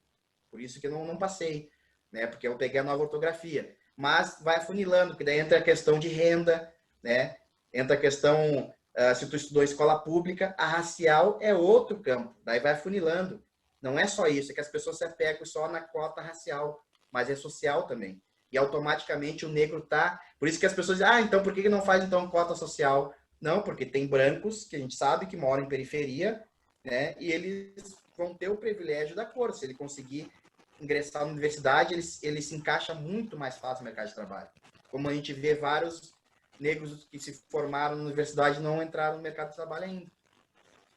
Por isso que eu não passei, né? Porque eu peguei a nova ortografia. Mas vai afunilando, porque daí entra a questão de renda, né? Entra a questão, se tu estudou escola pública, a racial é outro campo, daí vai afunilando. Não é só isso, é que as pessoas se apegam só na cota racial, mas é social também. E automaticamente o negro tá. Por isso que as pessoas dizem, então por que não faz então cota social? Não, porque tem brancos que a gente sabe que moram em periferia, né? E eles vão ter o privilégio da cor. Se ele conseguir ingressar na universidade, ele se encaixa muito mais fácil no mercado de trabalho. Como a gente vê vários negros que se formaram na universidade não entraram no mercado de trabalho ainda,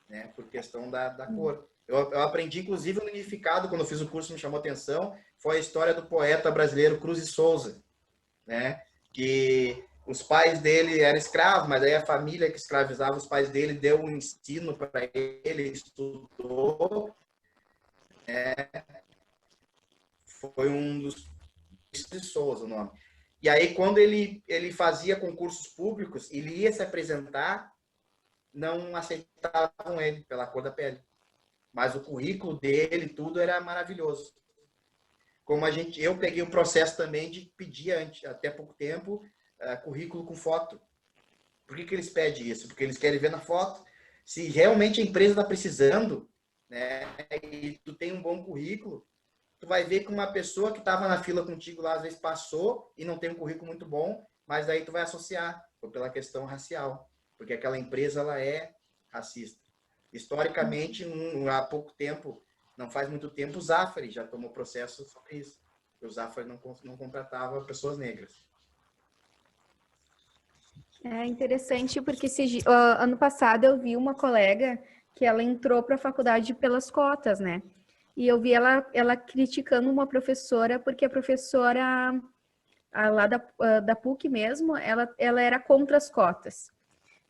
né? Por questão da cor. Eu aprendi, inclusive, no unificado, quando eu fiz o curso, me chamou atenção, foi a história do poeta brasileiro Cruz de Souza, né? Que os pais dele eram escravos, mas aí a família que escravizava os pais dele deu um ensino para ele, estudou, né? Foi um dos de Souza o nome. E aí, quando ele fazia concursos públicos, ele ia se apresentar, não aceitavam ele pela cor da pele. Mas o currículo dele, tudo era maravilhoso. Como eu peguei o processo também de pedir até pouco tempo, currículo com foto. Por que eles pedem isso? Porque eles querem ver na foto. Se realmente a empresa está precisando, né, e tu tem um bom currículo, tu vai ver que uma pessoa que estava na fila contigo lá, às vezes passou e não tem um currículo muito bom, mas daí tu vai associar pela questão racial, porque aquela empresa ela é racista. Historicamente, há pouco tempo, não faz muito tempo, o Zafari já tomou processo sobre isso. O Zafari não contratava pessoas negras. é interessante porque ano passado eu vi uma colega que ela entrou para a faculdade pelas cotas, né? E eu vi ela criticando uma professora, porque a professora lá da PUC mesmo, ela era contra as cotas.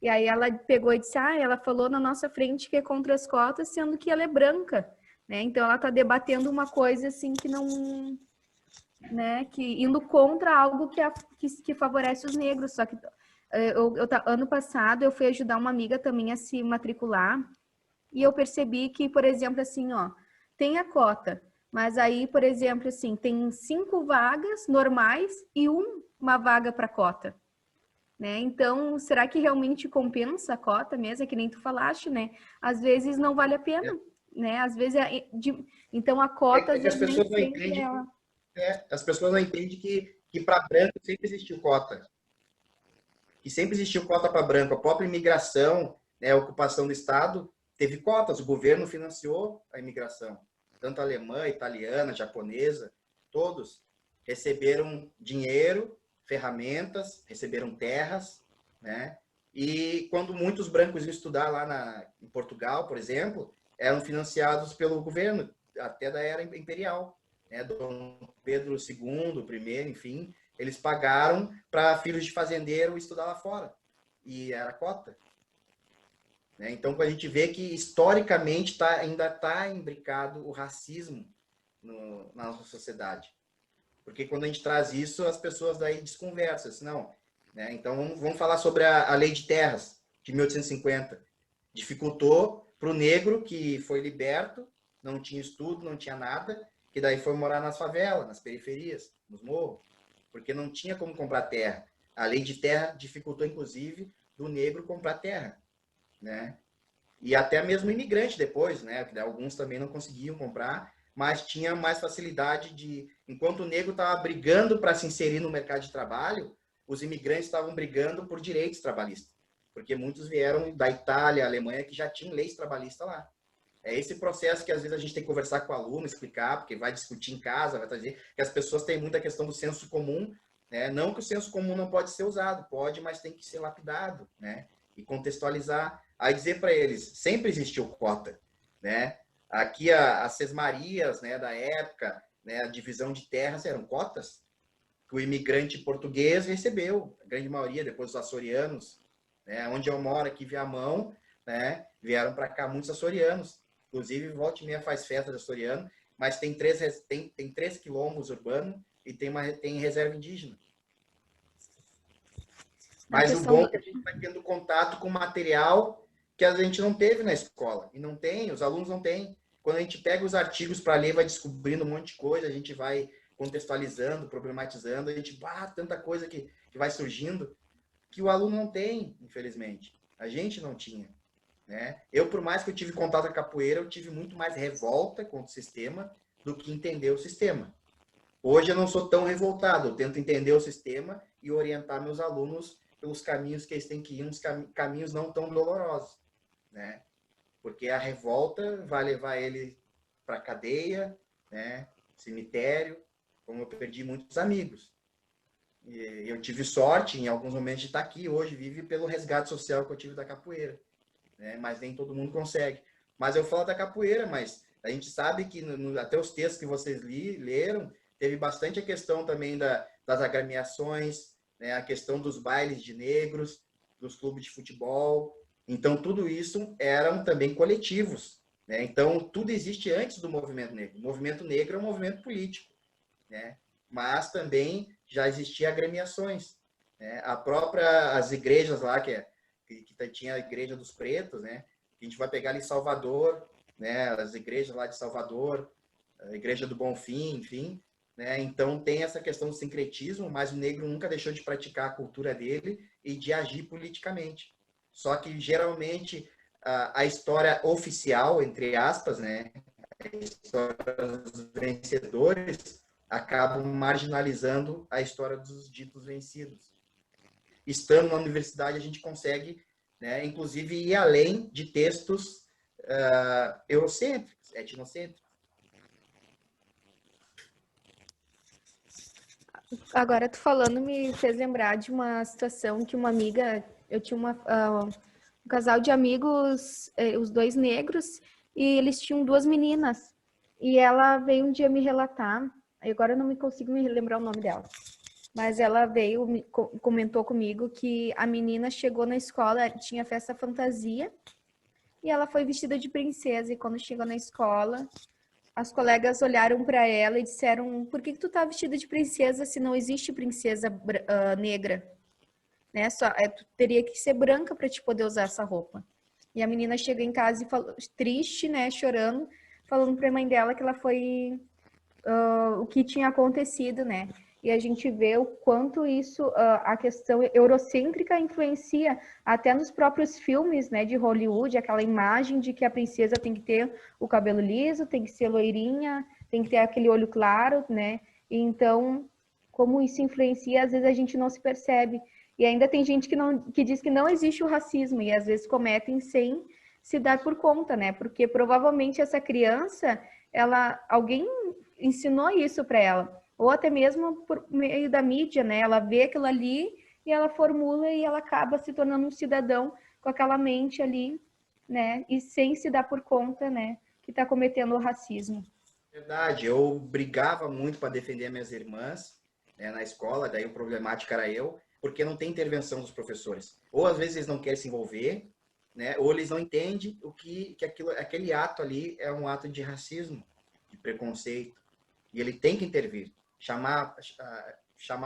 E aí ela pegou e disse, ela falou na nossa frente que é contra as cotas, sendo que ela é branca, né? Então ela está debatendo uma coisa assim que não, né? Que indo contra algo que favorece os negros. Só que ano passado eu fui ajudar uma amiga também a se matricular e eu percebi que, por exemplo, assim, tem a cota, mas aí, por exemplo, assim, tem 5 vagas normais e uma vaga para cota, né? Então, será que realmente compensa a cota mesmo? É que nem tu falaste, né? Às vezes não vale a pena, né? Às vezes então a cota às que as vezes nem pessoas não sempre entendem, é. as pessoas não entendem que para branco sempre existiu cota. Que sempre existiu cota para branco. A própria imigração, né, a ocupação do Estado, teve cotas. O governo financiou a imigração. Tanto alemã, italiana, japonesa, todos receberam dinheiro, ferramentas, receberam terras, né? E quando muitos brancos iam estudar lá em Portugal, por exemplo, eram financiados pelo governo, até da era imperial, né? Dom Pedro II, primeiro, enfim, eles pagaram para filhos de fazendeiro estudar lá fora. E era cota. Né? Então, a gente vê que, historicamente, ainda está imbricado o racismo na nossa sociedade. Porque quando a gente traz isso, as pessoas daí desconversam. Assim, não, né? Então, vamos falar sobre a Lei de Terras, de 1850. Dificultou para o negro que foi liberto, não tinha estudo, não tinha nada, que daí foi morar nas favelas, nas periferias, nos morros, porque não tinha como comprar terra. A lei de terra dificultou, inclusive, do negro comprar terra, né? E até mesmo imigrante depois, né? Alguns também não conseguiam comprar, mas tinha mais facilidade de... Enquanto o negro estava brigando para se inserir no mercado de trabalho, os imigrantes estavam brigando por direitos trabalhistas, porque muitos vieram da Itália, Alemanha, que já tinham leis trabalhistas lá. É esse processo que às vezes a gente tem que conversar com o aluno, explicar, porque vai discutir em casa, vai trazer, que as pessoas têm muita questão do senso comum, né? Não que o senso comum não pode ser usado, pode, mas tem que ser lapidado, né? E contextualizar. Aí dizer para eles, sempre existiu cota, né? Aqui as sesmarias, né, da época, né, a divisão de terras eram cotas que o imigrante português recebeu, a grande maioria, depois os açorianos, né? Onde eu moro aqui, Viamão, né? Vieram para cá muitos açorianos. Inclusive, volta e meia faz festa de açoriano, mas tem três quilombos urbanos e tem reserva indígena. Mas o bom é que a gente vai tendo contato com material que a gente não teve na escola. E não tem, os alunos não têm. Quando a gente pega os artigos para ler, vai descobrindo um monte de coisa, a gente vai contextualizando, problematizando, a gente, tanta coisa que vai surgindo que o aluno não tem, infelizmente. A gente não tinha. Né? Eu, por mais que eu tive contato com a capoeira, eu tive muito mais revolta contra o sistema do que entender o sistema. Hoje eu não sou tão revoltado, eu tento entender o sistema e orientar meus alunos pelos caminhos que eles têm que ir, uns caminhos não tão dolorosos, né? Porque a revolta vai levar ele para cadeia, né? Cemitério, como eu perdi muitos amigos. E eu tive sorte em alguns momentos de estar aqui, hoje vive pelo resgate social que eu tive da capoeira, né? Mas nem todo mundo consegue. Mas eu falo da capoeira, mas a gente sabe que até os textos que vocês leram, teve bastante a questão também das agremiações, né? A questão dos bailes de negros, dos clubes de futebol. Então, tudo isso eram também coletivos, né? Então, tudo existe antes do movimento negro. O movimento negro é um movimento político, né? Mas também já existia agremiações, né? As igrejas lá, que tinha a igreja dos pretos, né? A gente vai pegar ali Salvador, né? As igrejas lá de Salvador, a igreja do Bonfim, enfim, né? Então tem essa questão do sincretismo, mas o negro nunca deixou de praticar a cultura dele e de agir politicamente. Só que geralmente a história oficial, entre aspas, né? A história dos vencedores acabam marginalizando a história dos ditos vencidos. Estando na universidade, a gente consegue, né, inclusive, ir além de textos eurocêntricos, etnocêntricos. Agora, tu falando, me fez lembrar de uma situação que uma amiga... Eu tinha um casal de amigos, os dois negros, e eles tinham duas meninas. E ela veio um dia me relatar, agora eu não consigo me lembrar o nome dela, mas ela veio, comentou comigo que a menina chegou na escola, tinha festa fantasia, e ela foi vestida de princesa, e quando chegou na escola, as colegas olharam para ela e disseram: por que tu tá vestida de princesa se não existe princesa negra? Né? Tu teria que ser branca para te poder usar essa roupa. E a menina chegou em casa e falou, triste, né, chorando, falando para a mãe dela que ela foi o que tinha acontecido, né? E a gente vê o quanto isso, a questão eurocêntrica influencia até nos próprios filmes, né, de Hollywood, aquela imagem de que a princesa tem que ter o cabelo liso, tem que ser loirinha, tem que ter aquele olho claro, né? E então, como isso influencia, às vezes a gente não se percebe. E ainda tem gente que diz que não existe o racismo e às vezes cometem sem se dar por conta, né? Porque provavelmente essa criança, alguém ensinou isso para ela, ou até mesmo por meio da mídia, né? Ela vê aquilo ali e ela formula e ela acaba se tornando um cidadão com aquela mente ali, né? E sem se dar por conta, né? Que está cometendo o racismo. Verdade, eu brigava muito para defender minhas irmãs, né, na escola, daí o problemático era eu, porque não tem intervenção dos professores. Ou às vezes eles não querem se envolver, né? Ou eles não entendem aquele ato ali é um ato de racismo, de preconceito. E ele tem que intervir, chamar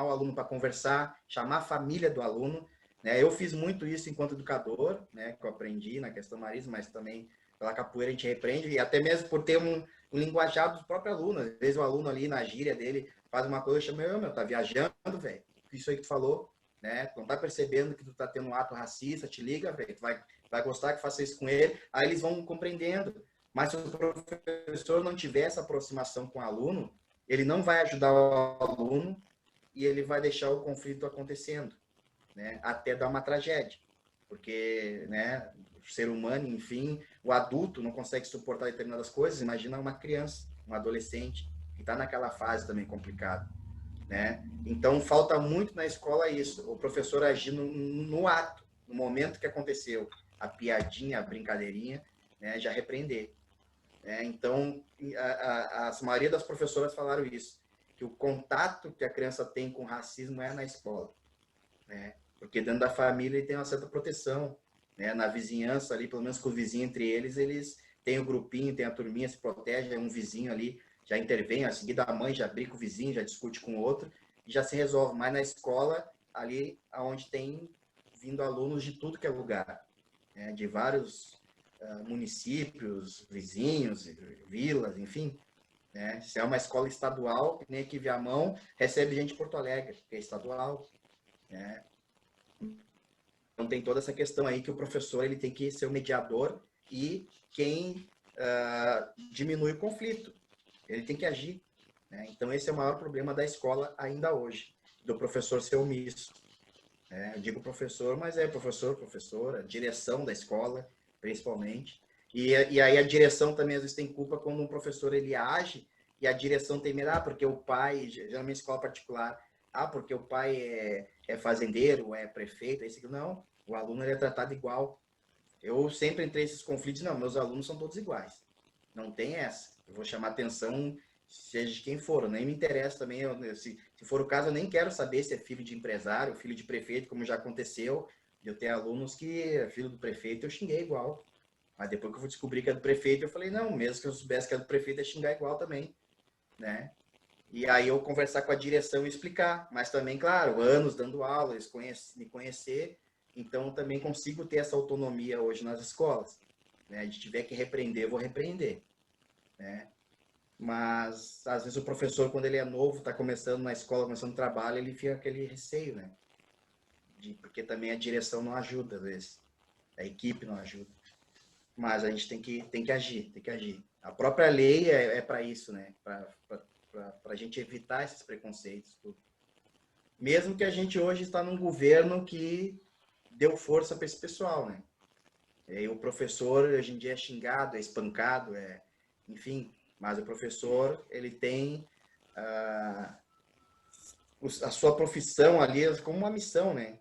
o aluno para conversar, chamar a família do aluno, né? Eu fiz muito isso enquanto educador, né? Que eu aprendi na questão marista, mas também pela capoeira a gente repreende, e até mesmo por ter um linguajar do próprio aluno. Às vezes o aluno ali na gíria dele faz uma coisa, chama, meu, tá viajando, velho. Isso aí que tu falou, né? Tu não tá percebendo que tu tá tendo um ato racista, te liga, velho. Tu vai gostar que faça isso com ele. Aí eles vão compreendendo. Mas se o professor não tiver essa aproximação com o aluno, ele não vai ajudar o aluno e ele vai deixar o conflito acontecendo, né? Até dar uma tragédia. Porque, né, o ser humano, enfim, o adulto não consegue suportar determinadas coisas, imagina uma criança, um adolescente, que está naquela fase também complicada, né? Então, falta muito na escola isso, o professor agir no ato, no momento que aconteceu a piadinha, a brincadeirinha, né, já repreender. Né? Então, a maioria das professoras falaram isso, que o contato que a criança tem com o racismo é na escola, né? Porque dentro da família ele tem uma certa proteção, né? Na vizinhança ali, pelo menos com o vizinho entre eles, eles têm o grupinho, tem a turminha, se protege, um vizinho ali já intervém, a seguida a mãe já briga com o vizinho, já discute com o outro, e já se resolve. Mas na escola, ali onde tem vindo alunos de tudo que é lugar, né? De vários municípios, vizinhos, vilas, enfim, né? Se é uma escola estadual, que nem aqui Viamão, recebe gente de Porto Alegre, que é estadual, né? Então tem toda essa questão aí que o professor ele tem que ser o mediador e quem diminui o conflito. Ele tem que agir, né? Então esse é o maior problema da escola ainda hoje, do professor ser omisso. Eu digo professor, mas é professor, professora, direção da escola, principalmente. E aí a direção também às vezes tem culpa quando um professor ele age e a direção tem medo, porque o pai, geralmente escola particular, porque o pai é fazendeiro, é prefeito, é isso aqui. Não, o aluno ele é tratado igual. Eu sempre entrei nesses conflitos, não, meus alunos são todos iguais. Não tem essa. Eu vou chamar atenção, seja de quem for, nem me interessa também. Se for o caso, eu nem quero saber se é filho de empresário, filho de prefeito, como já aconteceu. Eu tenho alunos que é filho do prefeito, eu xinguei igual. Mas depois que eu vou descobrir que é do prefeito, eu falei, não, mesmo que eu soubesse que é do prefeito, é xingar igual também, né? E aí eu conversar com a direção e explicar. Mas também, claro, anos dando aula, eles me conhecer, então eu também consigo ter essa autonomia hoje nas escolas. Né? Se tiver que repreender, eu vou repreender. Né? Mas, às vezes, o professor, quando ele é novo, está começando na escola, começando o trabalho, ele fica aquele receio, né? Porque também a direção não ajuda, às vezes. A equipe não ajuda. Mas a gente tem que agir, tem que agir. A própria lei é para isso, né? Para a gente evitar esses preconceitos. Tudo. Mesmo que a gente hoje está num governo que deu força para esse pessoal, né? E o professor, hoje em dia, é xingado, é espancado, enfim... Mas o professor, ele tem a sua profissão ali como uma missão, né?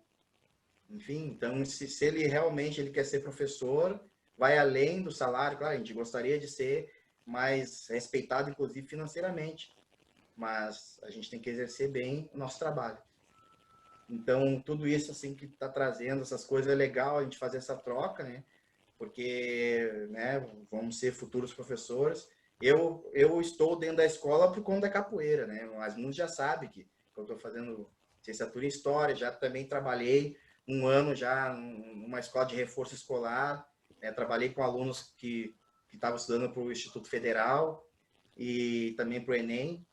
Enfim, então, se ele realmente quer ser professor, vai além do salário. Claro, a gente gostaria de ser mais respeitado, inclusive financeiramente. Mas a gente tem que exercer bem o nosso trabalho. Então, tudo isso assim que está trazendo, essas coisas, é legal a gente fazer essa troca, né? Porque, né, vamos ser futuros professores. Eu estou dentro da escola por conta da capoeira, né? Mas muitos já sabem que eu estou fazendo licenciatura em História, já também trabalhei um ano já numa escola de reforço escolar, né? Trabalhei com alunos que estavam estudando para o Instituto Federal e também para o Enem,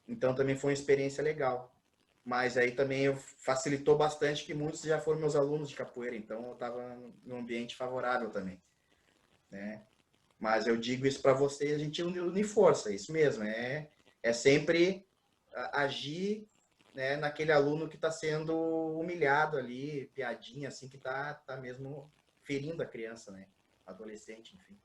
então também foi uma experiência legal. Mas aí também facilitou bastante que muitos já foram meus alunos de capoeira, então eu estava num ambiente favorável também, né? Mas eu digo isso para vocês, a gente une força, é isso mesmo, é sempre agir, né, naquele aluno que está sendo humilhado ali, piadinha, assim, que tá mesmo ferindo a criança, né, adolescente, enfim.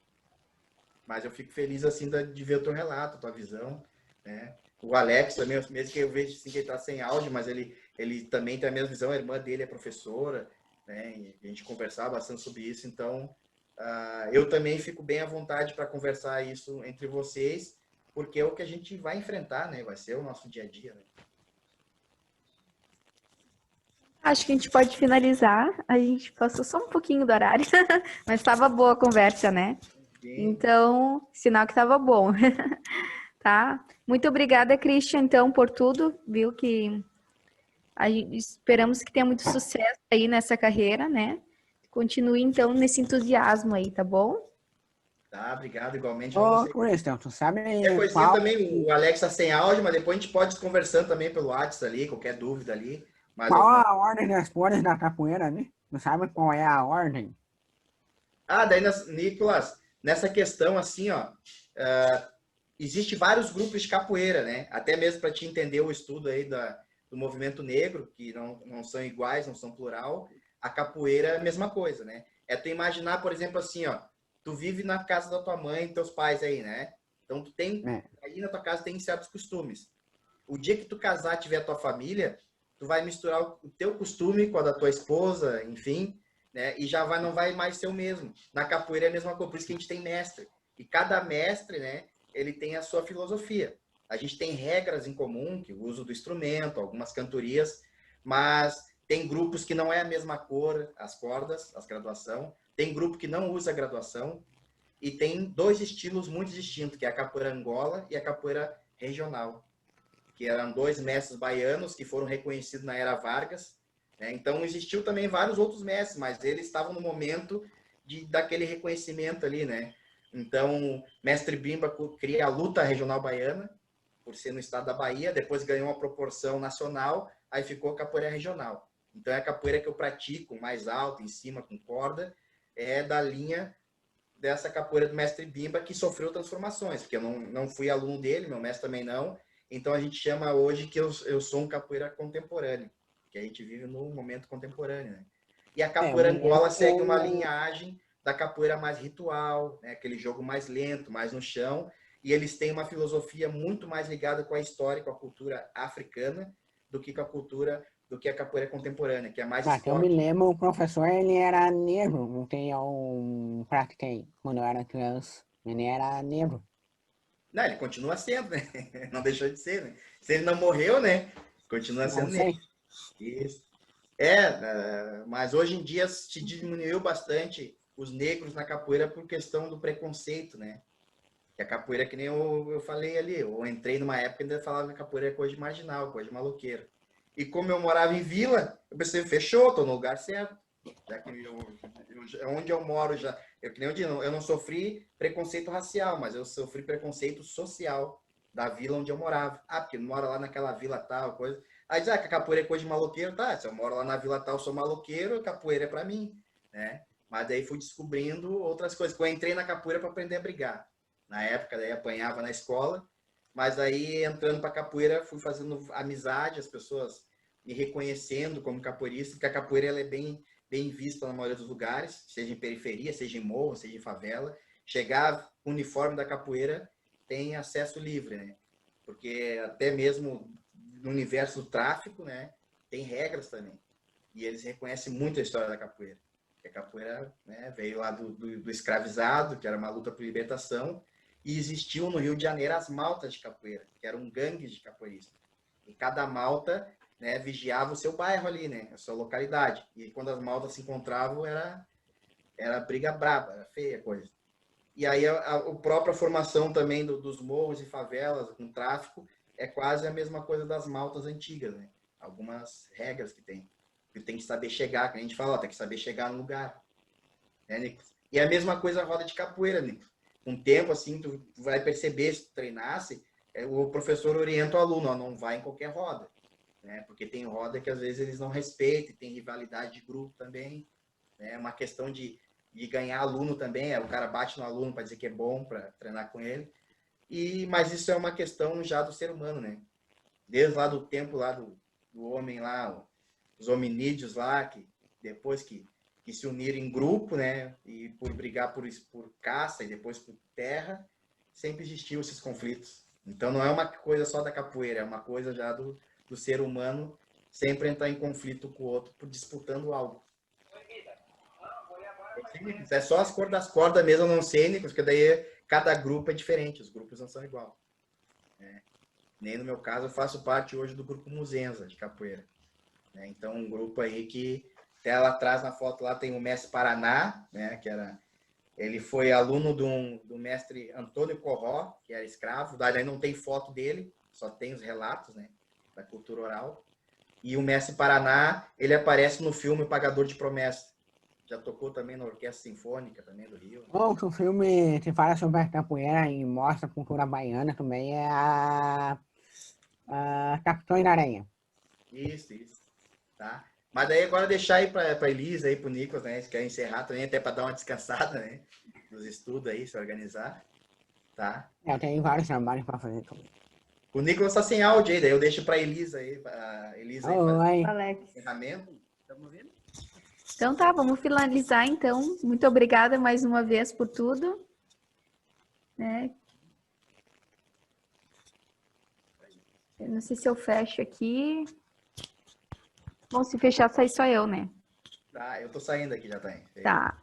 Mas eu fico feliz, assim, de ver o teu relato, a tua visão, né. O Alex também, mesmo que eu vejo assim, que ele está sem áudio, mas ele também tem a mesma visão, a irmã dele é professora, né, e a gente conversava bastante sobre isso, então... eu também fico bem à vontade para conversar isso entre vocês, porque é o que a gente vai enfrentar, né? Vai ser o nosso dia a dia, né? Acho que a gente pode finalizar. A gente passou só um pouquinho do horário, mas estava boa a conversa, né? Sim. Então, sinal que estava bom. Tá? Muito obrigada, Christian, então, por tudo, viu? Que esperamos que tenha muito sucesso aí nessa carreira, né? Continue, então, nesse entusiasmo aí, tá bom? Tá, obrigado, igualmente a Ô, você. Christian, tu sabe Qualquer coisinha qual... também, o Alex tá sem áudio, mas depois a gente pode ir conversando também pelo WhatsApp ali, qualquer dúvida ali. Mais Qual alguma. a ordem das cores da capoeira, né? Não sabe qual é a ordem? Ah, daí, Nicolas, nessa questão assim, ó, existe vários grupos de capoeira, né? Até mesmo para te entender o estudo aí do movimento negro, que não são iguais, não são plural, a capoeira é a mesma coisa, né? É tu imaginar, por exemplo, assim, ó, tu vive na casa da tua mãe e teus pais aí, né? Então tu tem, É. aí na tua casa tem certos costumes. O dia que tu casar, tiver a tua família, tu vai misturar o teu costume com a da tua esposa, enfim, né? E já não vai mais ser o mesmo. Na capoeira é a mesma coisa, por isso que a gente tem mestre. E cada mestre, né, ele tem a sua filosofia. A gente tem regras em comum, que o uso do instrumento, algumas cantorias, mas tem grupos que não é a mesma cor, as cordas, as graduação. Tem grupo que não usa graduação. E tem dois estilos muito distintos, que é a capoeira Angola e a capoeira regional, que eram dois mestres baianos que foram reconhecidos na era Vargas, né? Então existiu também vários outros mestres, mas eles estavam no momento daquele reconhecimento ali, né? Então, mestre Bimba cria a luta regional baiana, por ser no estado da Bahia, depois ganhou uma proporção nacional, aí ficou a capoeira regional. Então é a capoeira que eu pratico, mais alta, em cima, com corda, é da linha dessa capoeira do mestre Bimba, que sofreu transformações, porque eu não fui aluno dele, meu mestre também não. Então a gente chama hoje que eu sou um capoeira contemporâneo, que a gente vive no momento contemporâneo, né? E a É, eu capoeira me Angola lembro segue uma o... linhagem da capoeira mais ritual, né? Aquele jogo mais lento, mais no chão, e eles têm uma filosofia muito mais ligada com a história, com a cultura africana, do que com a cultura, do que a capoeira contemporânea, que é mais Até eu me esporte. lembro, o professor, ele era negro, não tem um pratiquei quando eu era criança. Ele era negro. Não, ele continua sendo, né? Não deixou de ser, né? Se ele não morreu, né? Continua Não sendo negro. sei. Isso. Mas hoje em dia se diminuiu bastante os negros na capoeira por questão do preconceito, né? Que a capoeira, que nem eu falei ali, eu entrei numa época e ainda falava que a capoeira é coisa de marginal, coisa de maloqueiro. E como eu morava em vila, eu pensei, fechou, tô no lugar certo. Já que onde eu moro já, que nem eu digo, eu não sofri preconceito racial, mas eu sofri preconceito social da vila onde eu morava. Ah, porque mora lá naquela vila tal, coisa. Aí diz, que a capoeira é coisa de maloqueiro, tá? Se eu moro lá na vila tal, sou maloqueiro, capoeira é para mim, né? Mas daí fui descobrindo outras coisas. Eu entrei na capoeira para aprender a brigar. Na época, daí apanhava na escola, mas aí entrando para capoeira, fui fazendo amizade, as pessoas me reconhecendo como capoeirista, porque a capoeira ela é bem vista na maioria dos lugares, seja em periferia, seja em morro, seja em favela. Chegar com o uniforme da capoeira tem acesso livre, né? Porque até mesmo no universo do tráfico, né, tem regras também. E eles reconhecem muito a história da capoeira. A capoeira, né, veio lá do escravizado, que era uma luta por libertação, e existiu no Rio de Janeiro as maltas de capoeira, que eram gangues de capoeiristas. E cada malta, né, vigiava o seu bairro ali, né, a sua localidade. E quando as maltas se encontravam, era briga braba, era feia a coisa. E aí a própria formação também dos morros e favelas com tráfico é quase a mesma coisa das maltas antigas, né? Algumas regras que tem. Tu tem que saber chegar, que a gente fala, ó, tem que saber chegar no lugar, né, Nicolas? E a mesma coisa a roda de capoeira, Nicolas. Com o tempo, assim, tu vai perceber, se tu treinasse, o professor orienta o aluno, ó, não vai em qualquer roda, né? Porque tem roda que às vezes eles não respeitam, tem rivalidade de grupo também, né? É uma questão de ganhar aluno também, o cara bate no aluno para dizer que é bom para treinar com ele. Mas isso é uma questão já do ser humano, né? Desde lá do tempo lá do homem lá, os hominídeos lá, que depois que se uniram em grupo, né? E por brigar por caça e depois por terra, sempre existiu esses conflitos. Então não é uma coisa só da capoeira, é uma coisa já do ser humano sempre entrar em conflito com o outro por disputando algo. É só as cores das cordas mesmo, eu não sei, Nicolas, porque daí cada grupo é diferente, os grupos não são igual. Né? Nem no meu caso, eu faço parte hoje do grupo Muzenza, de capoeira. Né? Então, um grupo aí que até lá atrás na foto lá tem o mestre Paraná, né? Ele foi aluno do mestre Antônio Corró, que era escravo, daí não tem foto dele, só tem os relatos, né, da cultura oral. E o mestre Paraná, ele aparece no filme Pagador de Promessas, Já tocou também na Orquestra Sinfônica também do Rio. Outro filme que fala sobre a capoeira e mostra a cultura baiana também é a Capitães da Areia. Isso. Tá? Mas daí agora deixar aí para Elisa aí pro Nicolas, né? Se quer encerrar também, até para dar uma descansada, né? Dos estudos aí, se organizar. Tá? Eu tenho vários trabalhos para fazer também. O Nicolas tá sem áudio aí, daí eu deixo para Elisa aí, a Elisa aí fazer Oi. o Alex. encerramento. Estamos vendo? Então tá, vamos finalizar então. Muito obrigada mais uma vez por tudo. Né? Eu não sei se eu fecho aqui. Bom, se fechar, sai só eu, né? Tá, eu tô saindo aqui já, tá aí. Tá.